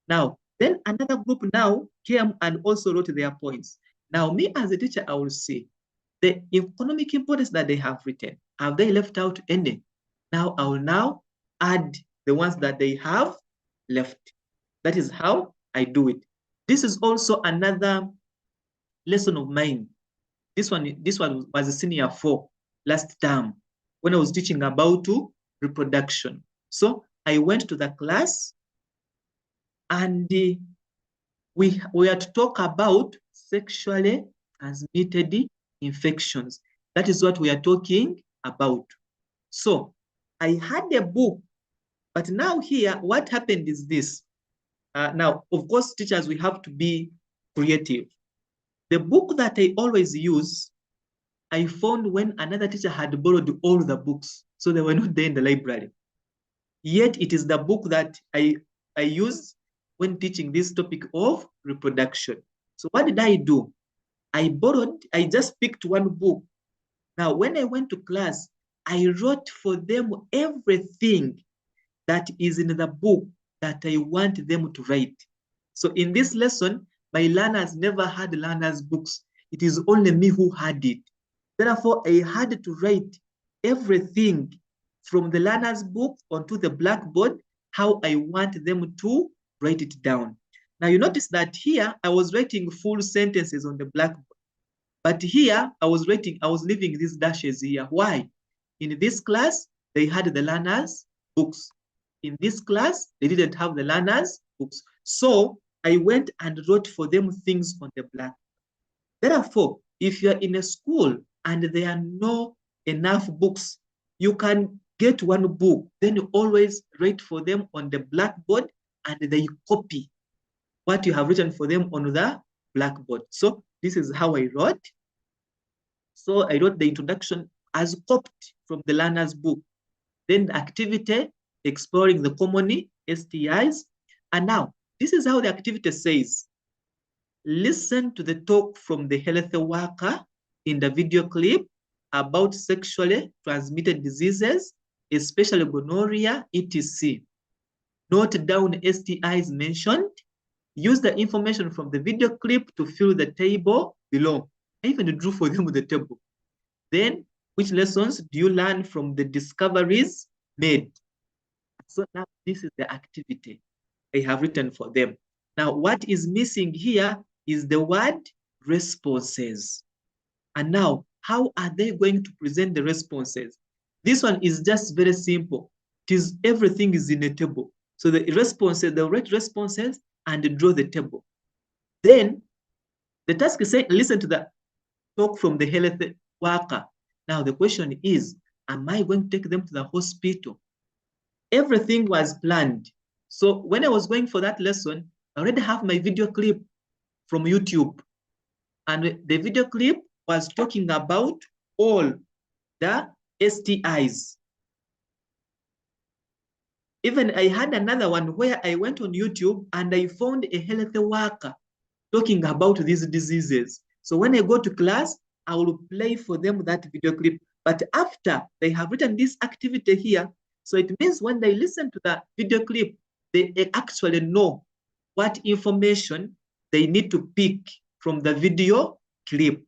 Now, then another group now came and also wrote their points. Now, me as a teacher, I will say, the economic importance that they have written, have they left out any? Now, I will now add the ones that they have left. That is how I do it. This is also another lesson of mine. This one was a senior 4 last term when I was teaching about reproduction. So I went to the class and we are to talk about sexually transmitted infections. That is what we are talking about. So I had a book, but now here, what happened is this. Now, of course, teachers, we have to be creative. The book that I always use, I found when another teacher had borrowed all the books, so they were not there in the library. Yet it is the book that I use when teaching this topic of reproduction. So what did I do? I just picked one book. Now, when I went to class, I wrote for them everything that is in the book that I want them to write. So in this lesson, my learners never had learners' books. It is only me who had it. Therefore, I had to write everything from the learner's book onto the blackboard, how I want them to write it down. Now, you notice that here, I was writing full sentences on the blackboard. But here, I was leaving these dashes here. Why? In this class, they had the learners' books. In this class, they didn't have the learners' books. So I went and wrote for them things on the blackboard. Therefore, if you're in a school and there are no enough books, you can get one book, then you always write for them on the blackboard and they copy what you have written for them on the blackboard. So this is how I wrote. So I wrote the introduction as copied from the learner's book. Then the activity, exploring the common STIs. And now, this is how the activity says. Listen to the talk from the health worker in the video clip about sexually transmitted diseases, especially gonorrhea, etc. Note down STIs mentioned. Use the information from the video clip to fill the table below. I even drew for them the table. Then, which lessons do you learn from the discoveries made? So now this is the activity I have written for them. Now, what is missing here is the word responses. And now, how are they going to present the responses? This one is just very simple. Everything is in a table. So the responses, they'll write responses and draw the table. Then the task is saying, listen to the talk from the health worker. Now the question is, am I going to take them to the hospital? Everything was planned. So when I was going for that lesson, I already have my video clip from YouTube. And the video clip was talking about all the STIs. Even I had another one where I went on YouTube and I found a health worker talking about these diseases. So when I go to class, I will play for them that video clip. But after they have written this activity here, so it means when they listen to the video clip, they actually know what information they need to pick from the video clip.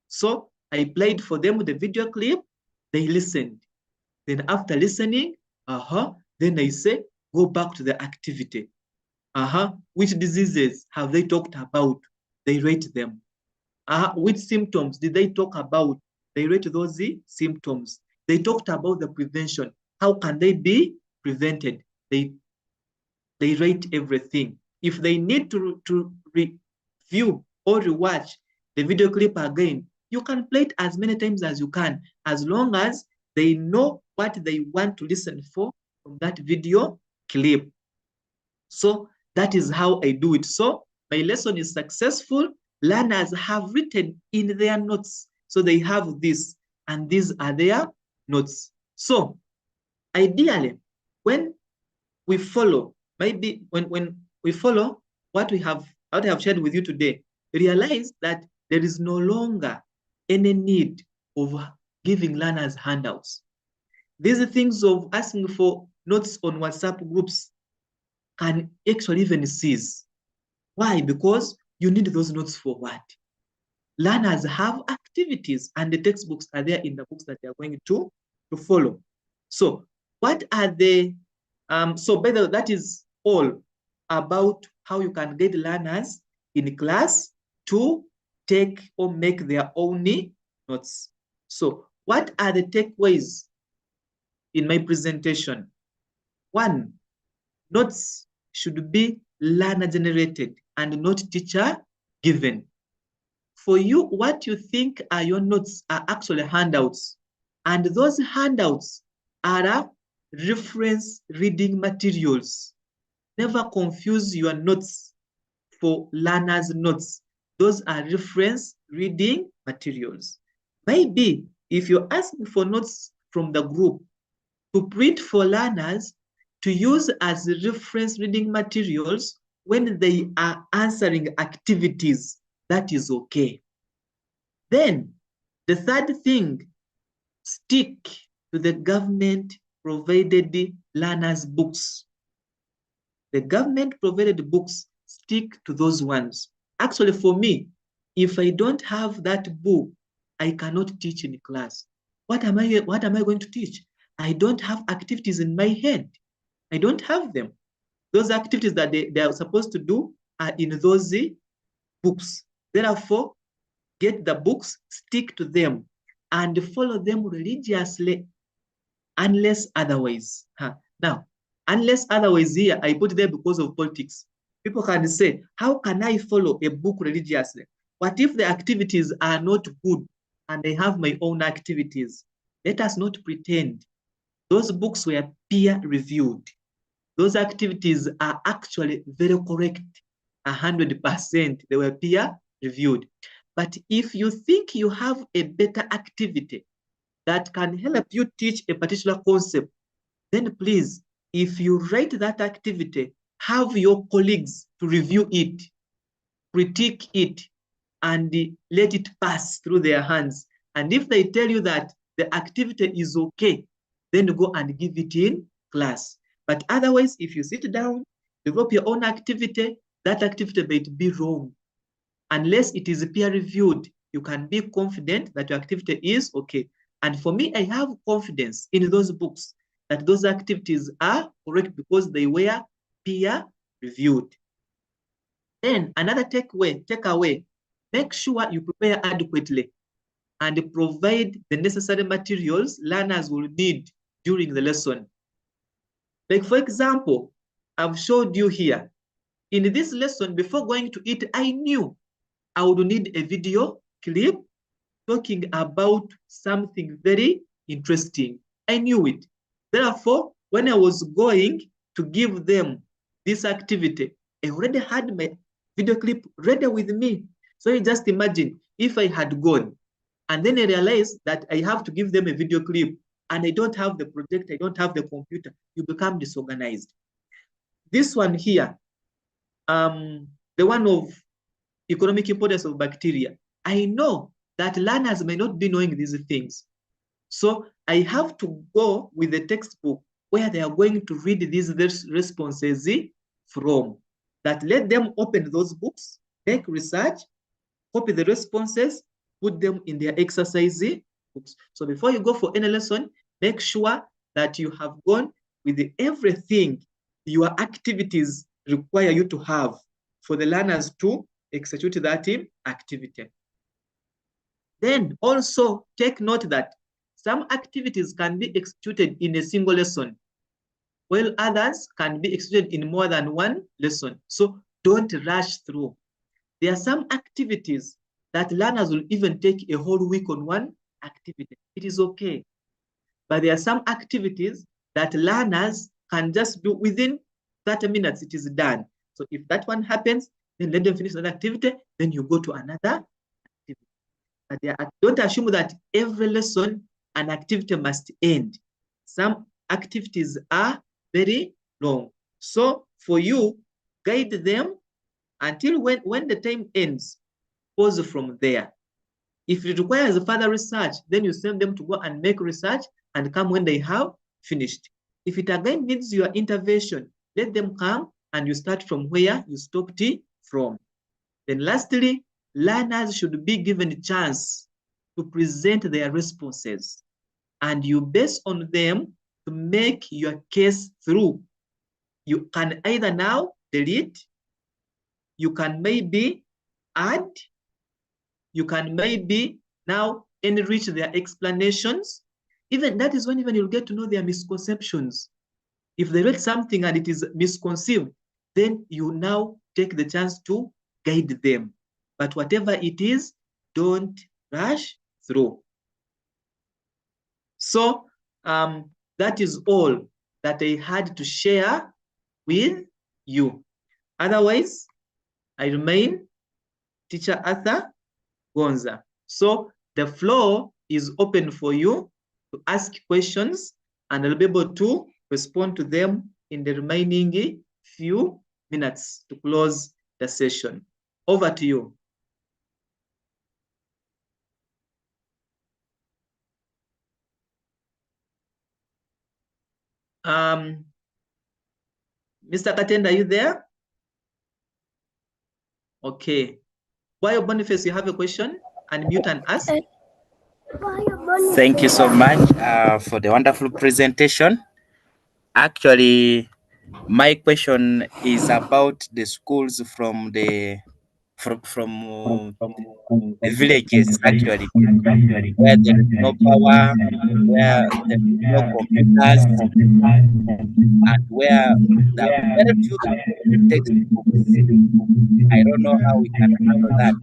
So I played for them the video clip, they listened. Then after listening, then I say, go back to the activity. Which diseases have they talked about? They rate them. Which symptoms did they talk about? They rate those symptoms. They talked about the prevention. How can they be prevented? They rate everything. If they need to review or rewatch the video clip again, you can play it as many times as you can, as long as they know what they want to listen for from that video clip. So that is how I do it. So my lesson is successful. Learners have written in their notes. So they have this, and these are their notes. So ideally, when we follow, maybe when we follow what I have shared with you today, realize that there is no longer any need of giving learners handouts. These things of asking for notes on WhatsApp groups can actually even cease. Why? Because you need those notes for what? Learners have activities, and the textbooks are there in the books that they are going to follow. So what are the, so by the way, that is all about how you can get learners in class to take or make their own notes. So what are the takeaways in my presentation? One, notes should be learner generated and not teacher given. For you, what you think are your notes are actually handouts. And those handouts are reference reading materials. Never confuse your notes for learners' notes. Those are reference reading materials. Maybe if you're asking for notes from the group to print for learners to use as reference reading materials when they are answering activities, that is okay. Then the third thing, stick to the government provided learners' books. The government provided books, stick to those ones. Actually, for me, if I don't have that book, I cannot teach in class. What am I going to teach? I don't have activities in my head. I don't have them. Those activities that they are supposed to do are in those books. Therefore, get the books, stick to them, and follow them religiously, unless otherwise. Now, unless otherwise here, I put there because of politics. People can say, how can I follow a book religiously? What if the activities are not good and I have my own activities? Let us not pretend. Those books were peer reviewed. Those activities are actually very correct, 100%. They were peer reviewed. But if you think you have a better activity that can help you teach a particular concept, then please, if you write that activity, have your colleagues to review it, critique it, and let it pass through their hands. And if they tell you that the activity is okay, then go and give it in class. But otherwise, if you sit down, develop your own activity, that activity might be wrong. Unless it is peer reviewed, you can be confident that your activity is okay. And for me, I have confidence in those books that those activities are correct because they were peer reviewed. Then another takeaway, make sure you prepare adequately and provide the necessary materials learners will need during the lesson. Like for example, I've showed you here. In this lesson, before going to it, I knew I would need a video clip talking about something very interesting. I knew it. Therefore, when I was going to give them this activity, I already had my video clip ready with me. So you just imagine if I had gone and then I realized that I have to give them a video clip and I don't have the projector, I don't have the computer, you become disorganized. This one here, the one of economic importance of bacteria, I know that learners may not be knowing these things. So I have to go with the textbook where they are going to read these responses from. That let them open those books, make research, copy the responses, put them in their exercise books. So before you go for any lesson, make sure that you have gone with everything your activities require you to have for the learners to execute that activity. Then also take note that some activities can be executed in a single lesson, while others can be executed in more than one lesson. So don't rush through. There are some activities that learners will even take a whole week on one activity. It is okay. But there are some activities that learners can just do within 30 minutes, it is done. So if that one happens, then let them finish that activity, then you go to another activity. But don't assume that every lesson an activity must end. Some activities are very long. So for you, guide them until when the time ends, pause from there. If it requires further research, then you send them to go and make research and come when they have finished. If it again needs your intervention, let them come and you start from where you stopped from. Then lastly, learners should be given a chance to present their responses, and you base on them to make your case through. You can either now delete, you can maybe add, you can maybe now enrich their explanations. Even that is when even you'll get to know their misconceptions. If they read something and it is misconceived, then you now take the chance to guide them. But whatever it is, don't rush through. So that is all that I had to share with you. Otherwise, I remain Teacher Arthur Kugonza. So the floor is open for you to ask questions, and I'll be able to respond to them in the remaining few minutes to close the session. Over to you. Mr. Katenda, are you there? Okay. While Boniface, you have a question? Unmute and ask. Thank you so much for the wonderful presentation. Actually, my question is about the schools from the villages, actually, where there is no power, where there is no computers, and where there are very few textbooks. I don't know how we can handle that.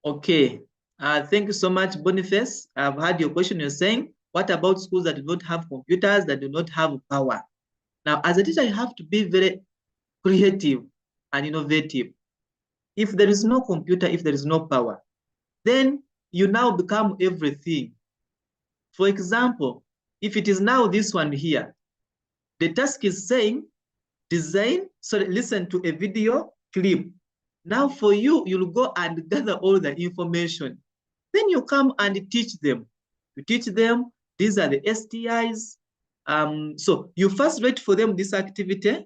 Okay. Thank you so much, Boniface. I've heard your question. You're saying, what about schools that do not have computers, that do not have power? Now, as a teacher, you have to be very creative and innovative. If there is no computer, if there is no power, then you now become everything. For example, if it is now this one here, the task is saying, listen to a video clip. Now for you, you'll go and gather all the information. Then you come and teach them. You teach them, these are the STIs. So you first write for them this activity,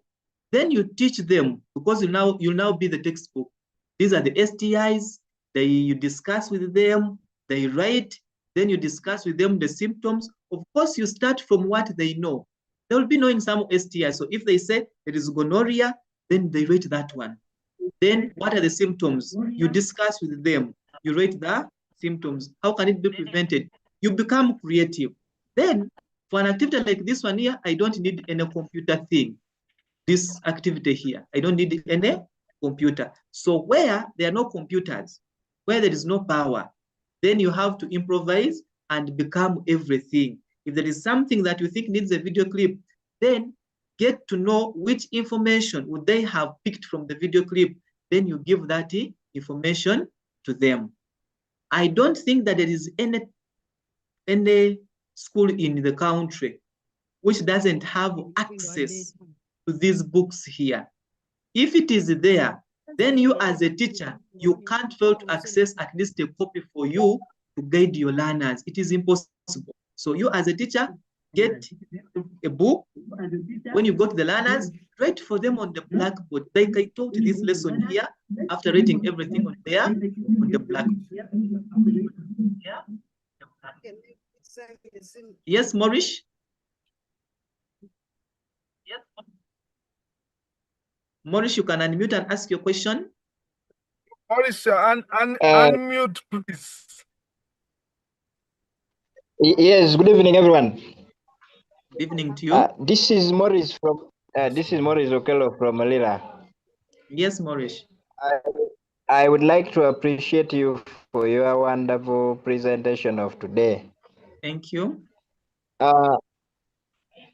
then you teach them, because you'll now be the textbook. These are the STIs, you discuss with them, they write, then you discuss with them the symptoms. Of course, you start from what they know. They will be knowing some STIs. So if they say it is gonorrhea, then they rate that one. Then what are the symptoms? You discuss with them. You rate the symptoms. How can it be prevented? You become creative. Then for an activity like this one here, I don't need any computer thing. This activity here, I don't need any computer. So where there are no computers, where there is no power, then you have to improvise and become everything. If there is something that you think needs a video clip, then get to know which information would they have picked from the video clip, then you give that information to them. I don't think that there is any school in the country which doesn't have access to these books here. If it is there, then you as a teacher, you can't fail to access at least a copy for you to guide your learners. It is impossible. So you as a teacher, get a book. When you go to the learners, write for them on the blackboard. Like I taught this lesson here, after writing everything on there, on the blackboard. Yes, Maurice? Yes. Maurice, you can unmute and ask your question. Maurice, unmute, please. Yes, good evening, everyone. Good evening to you. This is Maurice Okello from Malila. Yes, Maurice. I would like to appreciate you for your wonderful presentation of today. Thank you.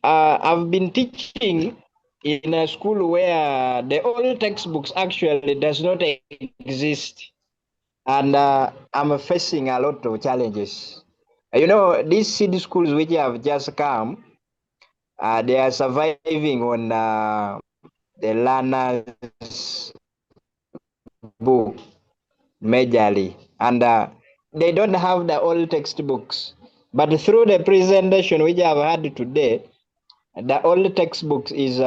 I've been teaching in a school where the old textbooks actually does not exist, and I'm facing a lot of challenges. You know, these city schools which have just come, they are surviving on the learners' book majorly, and they don't have the old textbooks. But through the presentation which I've had today, the old textbooks is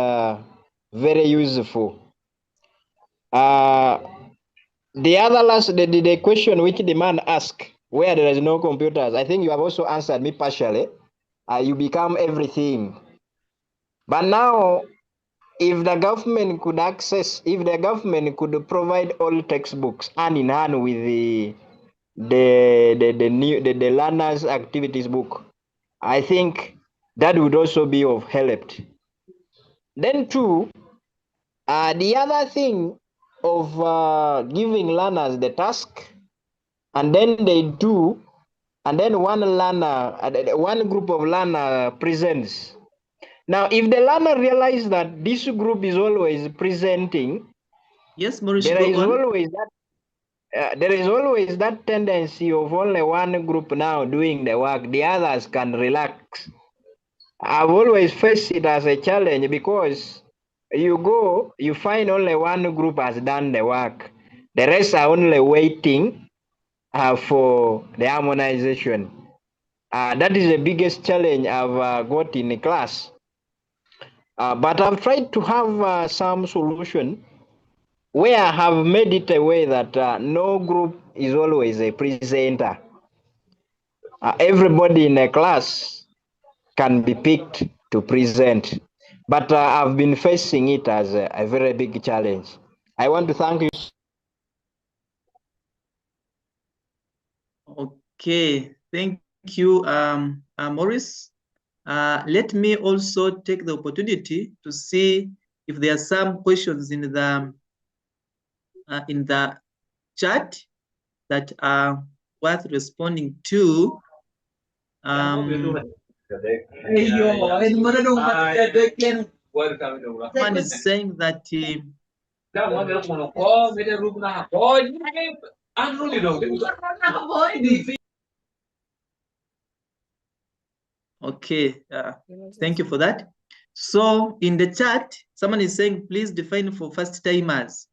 very useful. The other the question which the man asked, where there is no computers, I think you have also answered me partially. You become everything. But now, if the government could provide all textbooks hand in hand with the learners activities book, I think that would also be of help. Then too, the other thing of giving learners the task, and then they do, and then one group of learner presents. Now, if the learner realizes that this group is always presenting, yes, Maurice, there is always that tendency of only one group now doing the work, the others can relax. I've always faced it as a challenge because you find only one group has done the work. The rest are only waiting for the harmonization. That is the biggest challenge I've got in the class. But I've tried to have some solution where I have made it a way that no group is always a presenter. Everybody in a class can be picked to present. But I've been facing it as a very big challenge. I want to thank you. Okay, thank you, Maurice. Let me also take the opportunity to see if there are some questions in the chat that are worth responding to. Someone is saying that okay, thank you for that. So in the chat, someone is saying, please define for first timers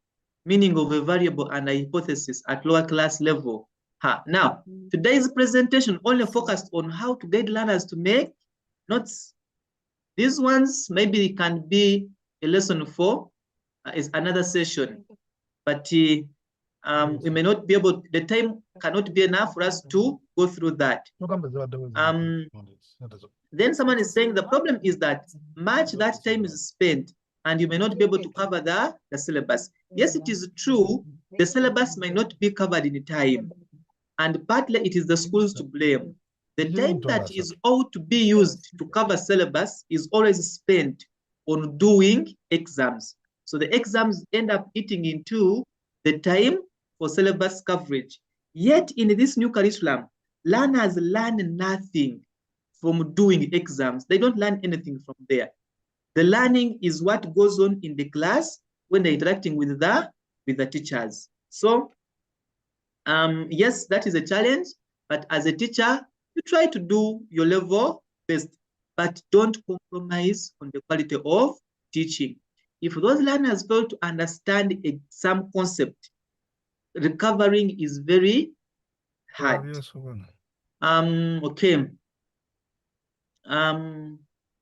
meaning of a variable and a hypothesis at lower class level. Now, today's presentation only focused on how to guide learners to make notes. These ones maybe can be a lesson 4 is another session, but we may not be able, the time cannot be enough for us to go through that. Then someone is saying the problem is that much that time is spent and you may not be able to cover the syllabus. Yes, it is true, the syllabus may not be covered in time, and partly it is the schools to blame. The time that is ought to be used to cover syllabus is always spent on doing exams. So the exams end up eating into the time for syllabus coverage. Yet in this new curriculum, learners learn nothing from doing exams. They don't learn anything from there. The learning is what goes on in the class when they're interacting with the teachers. So yes, that is a challenge, but as a teacher, you try to do your level best, but don't compromise on the quality of teaching. If those learners fail to understand some concept, recovering is very hard. Okay.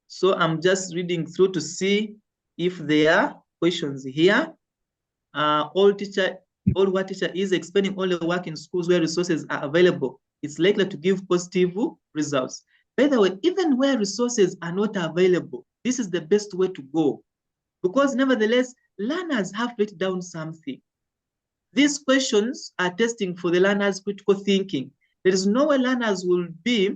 So I'm just reading through to see if there are questions here. All what teacher is explaining only work in schools where resources are available. It's likely to give positive results. By the way, even where resources are not available, this is the best way to go, because nevertheless, learners have to write down something. These questions are testing for the learners' critical thinking. There is no way learners will be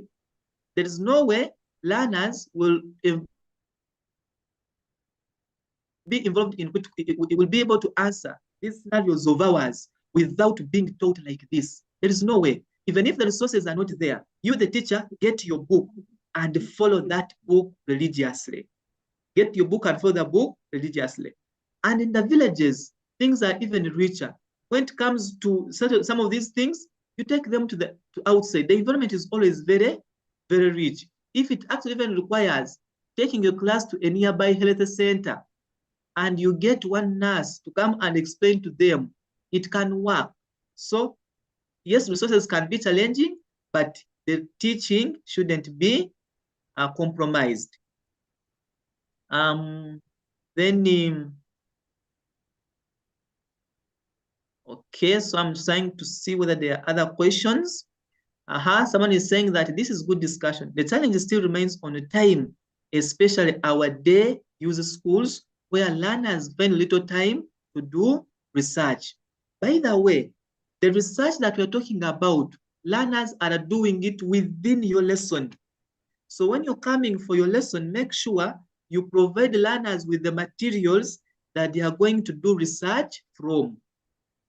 involved in which it will be able to answer these scenarios of ours without being taught like this. There is no way. Even if the resources are not there, you, the teacher, get your book and follow that book religiously. Get your book and follow the book religiously. And in the villages, things are even richer. When it comes to some of these things, you take them to outside. The environment is always very, very rich. If it actually even requires taking a class to a nearby health center, and you get one nurse to come and explain to them, it can work. So yes, resources can be challenging, but the teaching shouldn't be compromised. Okay, so I'm trying to see whether there are other questions. Someone is saying that this is good discussion. The challenge still remains on the time, especially our day use schools where learners spend little time to do research. By the way, the research that we're talking about, learners are doing it within your lesson. So when you're coming for your lesson, make sure you provide learners with the materials that they are going to do research from.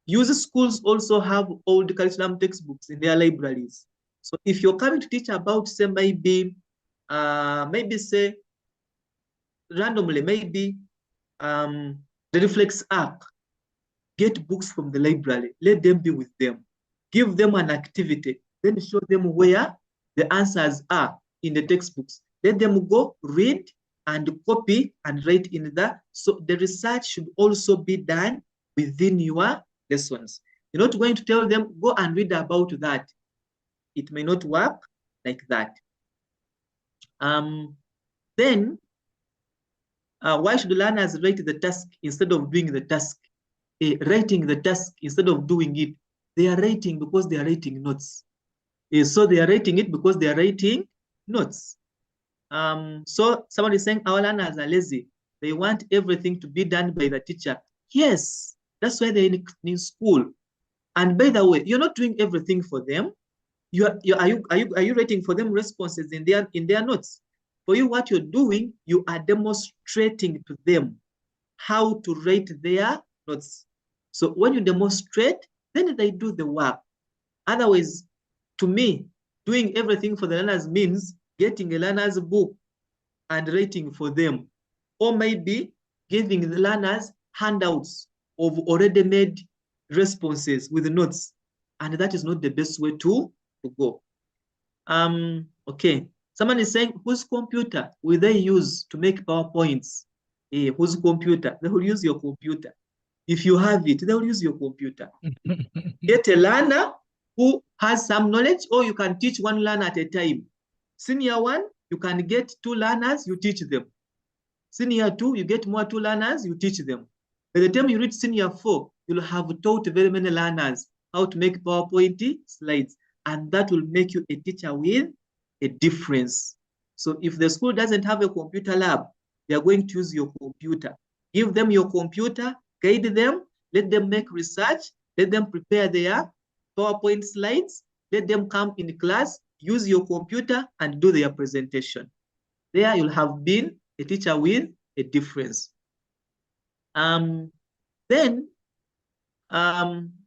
User schools also have old curriculum textbooks in their libraries. So if you're coming to teach about, say, maybe say randomly, maybe the reflex arc, get books from the library, let them be with them, give them an activity, then show them where the answers are in the textbooks. Let them go read and copy and write in that. So the research should also be done within your lessons. You're not going to tell them, go and read about that. It may not work like that. Then, why should learners write the task instead of doing the task? Writing the task instead of doing it. They are writing because they are writing notes. So they are writing it because they are writing notes. So someone is saying our learners are lazy. They want everything to be done by the teacher. Yes, that's why they're in school. And by the way, you're not doing everything for them. Are you writing for them responses in their notes? For you, what you're doing, you are demonstrating to them how to write their notes. So when you demonstrate, then they do the work. Otherwise, to me, doing everything for the learners means getting a learner's book and writing for them, or maybe giving the learners handouts of already made responses with notes, and that is not the best way to go. Okay, someone is saying, whose computer will they use to make PowerPoints? Whose computer? They will use your computer. If you have it, they will use your computer. Get a learner who has some knowledge, or you can teach one learner at a time. Senior 1, you can get 2 learners, you teach them. Senior 2, you get more 2 learners, you teach them. By the time you reach senior 4, you'll have taught very many learners how to make PowerPoint slides, and that will make you a teacher with a difference. So if the school doesn't have a computer lab, they are going to use your computer. Give them your computer, guide them, let them make research, let them prepare their PowerPoint slides, let them come in class, use your computer and do their presentation. There you'll have been a teacher with a difference. Then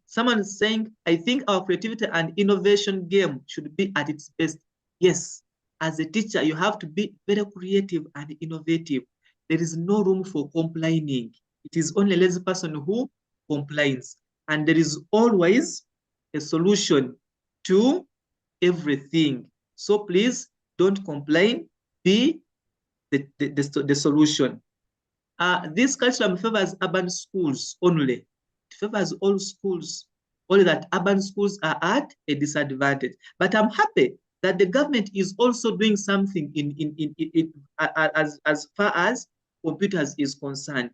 someone is saying, I think our creativity and innovation game should be at its best. Yes, as a teacher, you have to be very creative and innovative. there is no room for complaining. It is only a lazy person who complains. And there is always a solution to everything. So please don't complain, be the solution. This curriculum favors urban schools only. It favors all schools, only that urban schools are at a disadvantage. But I'm happy that the government is also doing something as far as computers is concerned.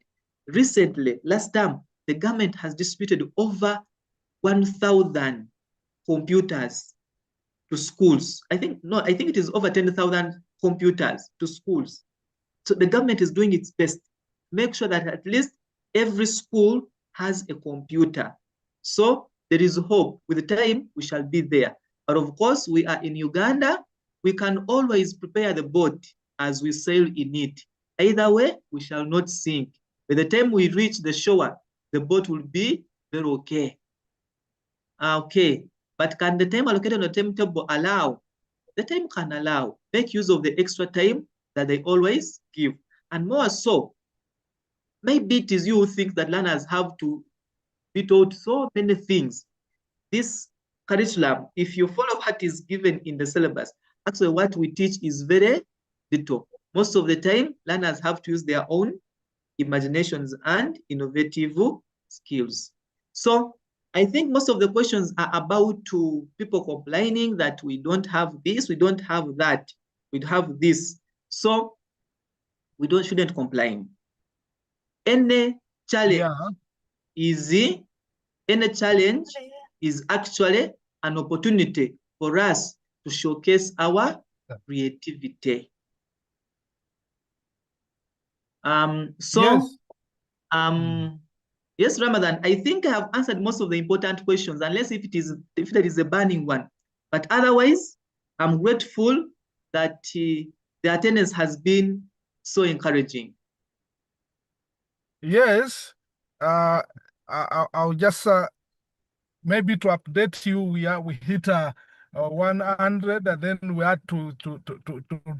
Recently, last time, the government has distributed over 1,000 computers to schools. I think it is over 10,000 computers to schools. So the government is doing its best. Make sure that at least every school has a computer. So there is hope. With the time, we shall be there. But of course, we are in Uganda. We can always prepare the boat as we sail in it. Either way, we shall not sink. By the time we reach the shore, the boat will be very okay. Okay, but can the time allocated on the timetable allow? The time can allow. Make use of the extra time that they always give. And more so, maybe it is you who think that learners have to be taught so many things. This curriculum, if you follow what is given in the syllabus, actually what we teach is very little. Most of the time, learners have to use their own imaginations and innovative skills. So I think most of the questions are about people complaining that we don't have this, we don't have that, we have this. So we shouldn't complain. Any challenge is actually an opportunity for us to showcase our creativity. Yes, Ramadan, I think I have answered most of the important questions, unless if there is a burning one. But otherwise, I'm grateful that the attendance has been so encouraging. Yes, I'll just maybe to update you, we hit 100, and then we had to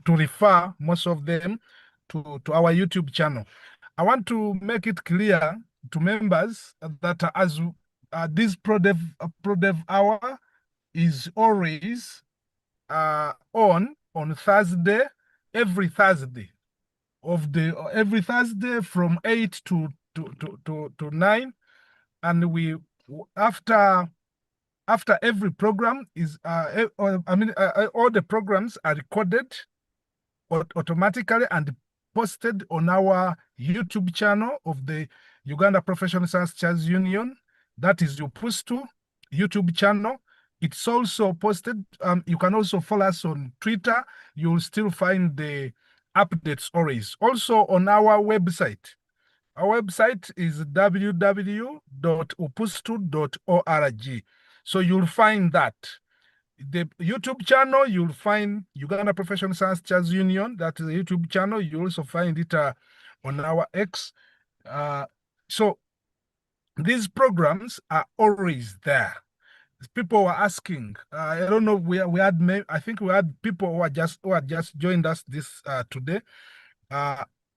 refer most of them to our YouTube channel. I want to make it clear to members that as this ProDev hour is always on Thursday, every Thursday from 8 to 9, and we after every program is all the programs are recorded automatically and posted on our YouTube channel of the Uganda Professional Science Teachers Union. That is UPSTU YouTube channel. It's also posted. You can also follow us on Twitter. You'll still find the updates always. Also on our website. Our website is www.upustu.org. So you'll find that. The YouTube channel, you'll find Uganda Professional Science Teachers Union. That is a YouTube channel. You also find it on our X. So these programs are always there. People were asking. I don't know. I think we had people who had just joined us this today.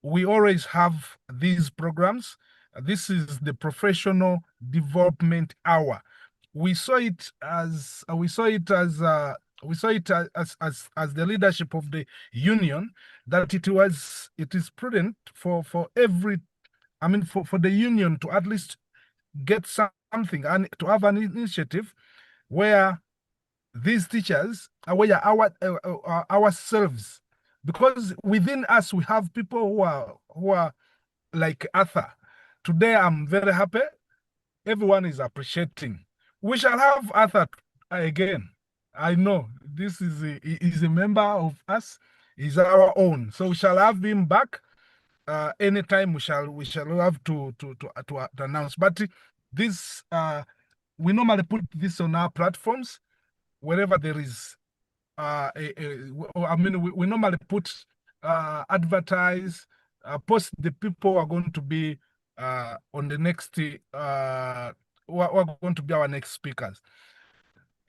We always have these programs. This is the professional development hour. We saw it as the leadership of the union that it is prudent for the union to at least get something and to have an initiative where these teachers ourselves, because within us we have people who are like Arthur. Today I'm very happy. Everyone is appreciating. We shall have Arthur again. I know this is a member of us. He's our own, so we shall have him back anytime. We shall have to announce. But this we normally put this on our platforms wherever there is. We normally put advertise, post the people who are going to be on the next who are going to be our next speakers.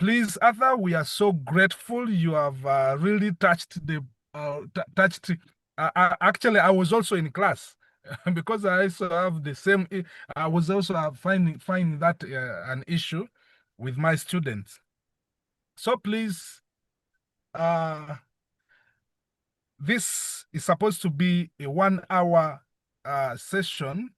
Please, Arthur, we are so grateful. You have really touched Actually, I was also in class because I also have the same. I was also finding that an issue with my students. So please, this is supposed to be a 1 hour session.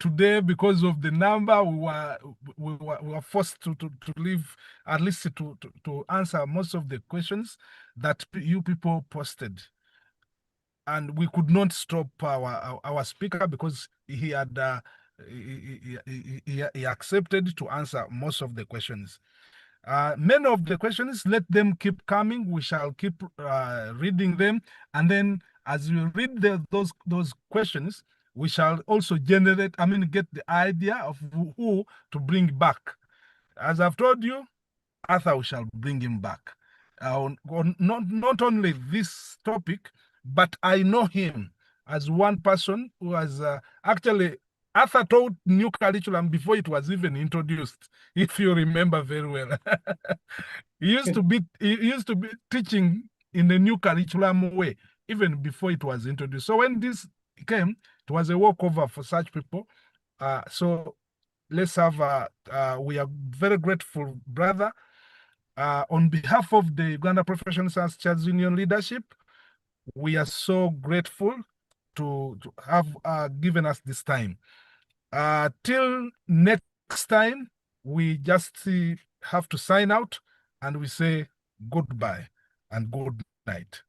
Today, because of the number, we were forced to leave, at least to answer most of the questions that you people posted. And we could not stop our speaker because he had he accepted to answer most of the questions. Many of the questions, let them keep coming. We shall keep reading them, and then as we read those questions, we shall also get the idea of who to bring back. As I've told you, Arthur, we shall bring him back. Not only this topic, but I know him as one person who has actually, Arthur taught new curriculum before it was even introduced, if you remember very well. He used to be teaching in the new curriculum way, even before it was introduced. So when this came, it was a walkover for such people. So let's have, we are very grateful, brother. On behalf of the Uganda Professional Science Teachers Union leadership, we are so grateful to have given us this time. Till next time, we just have to sign out and we say goodbye and good night.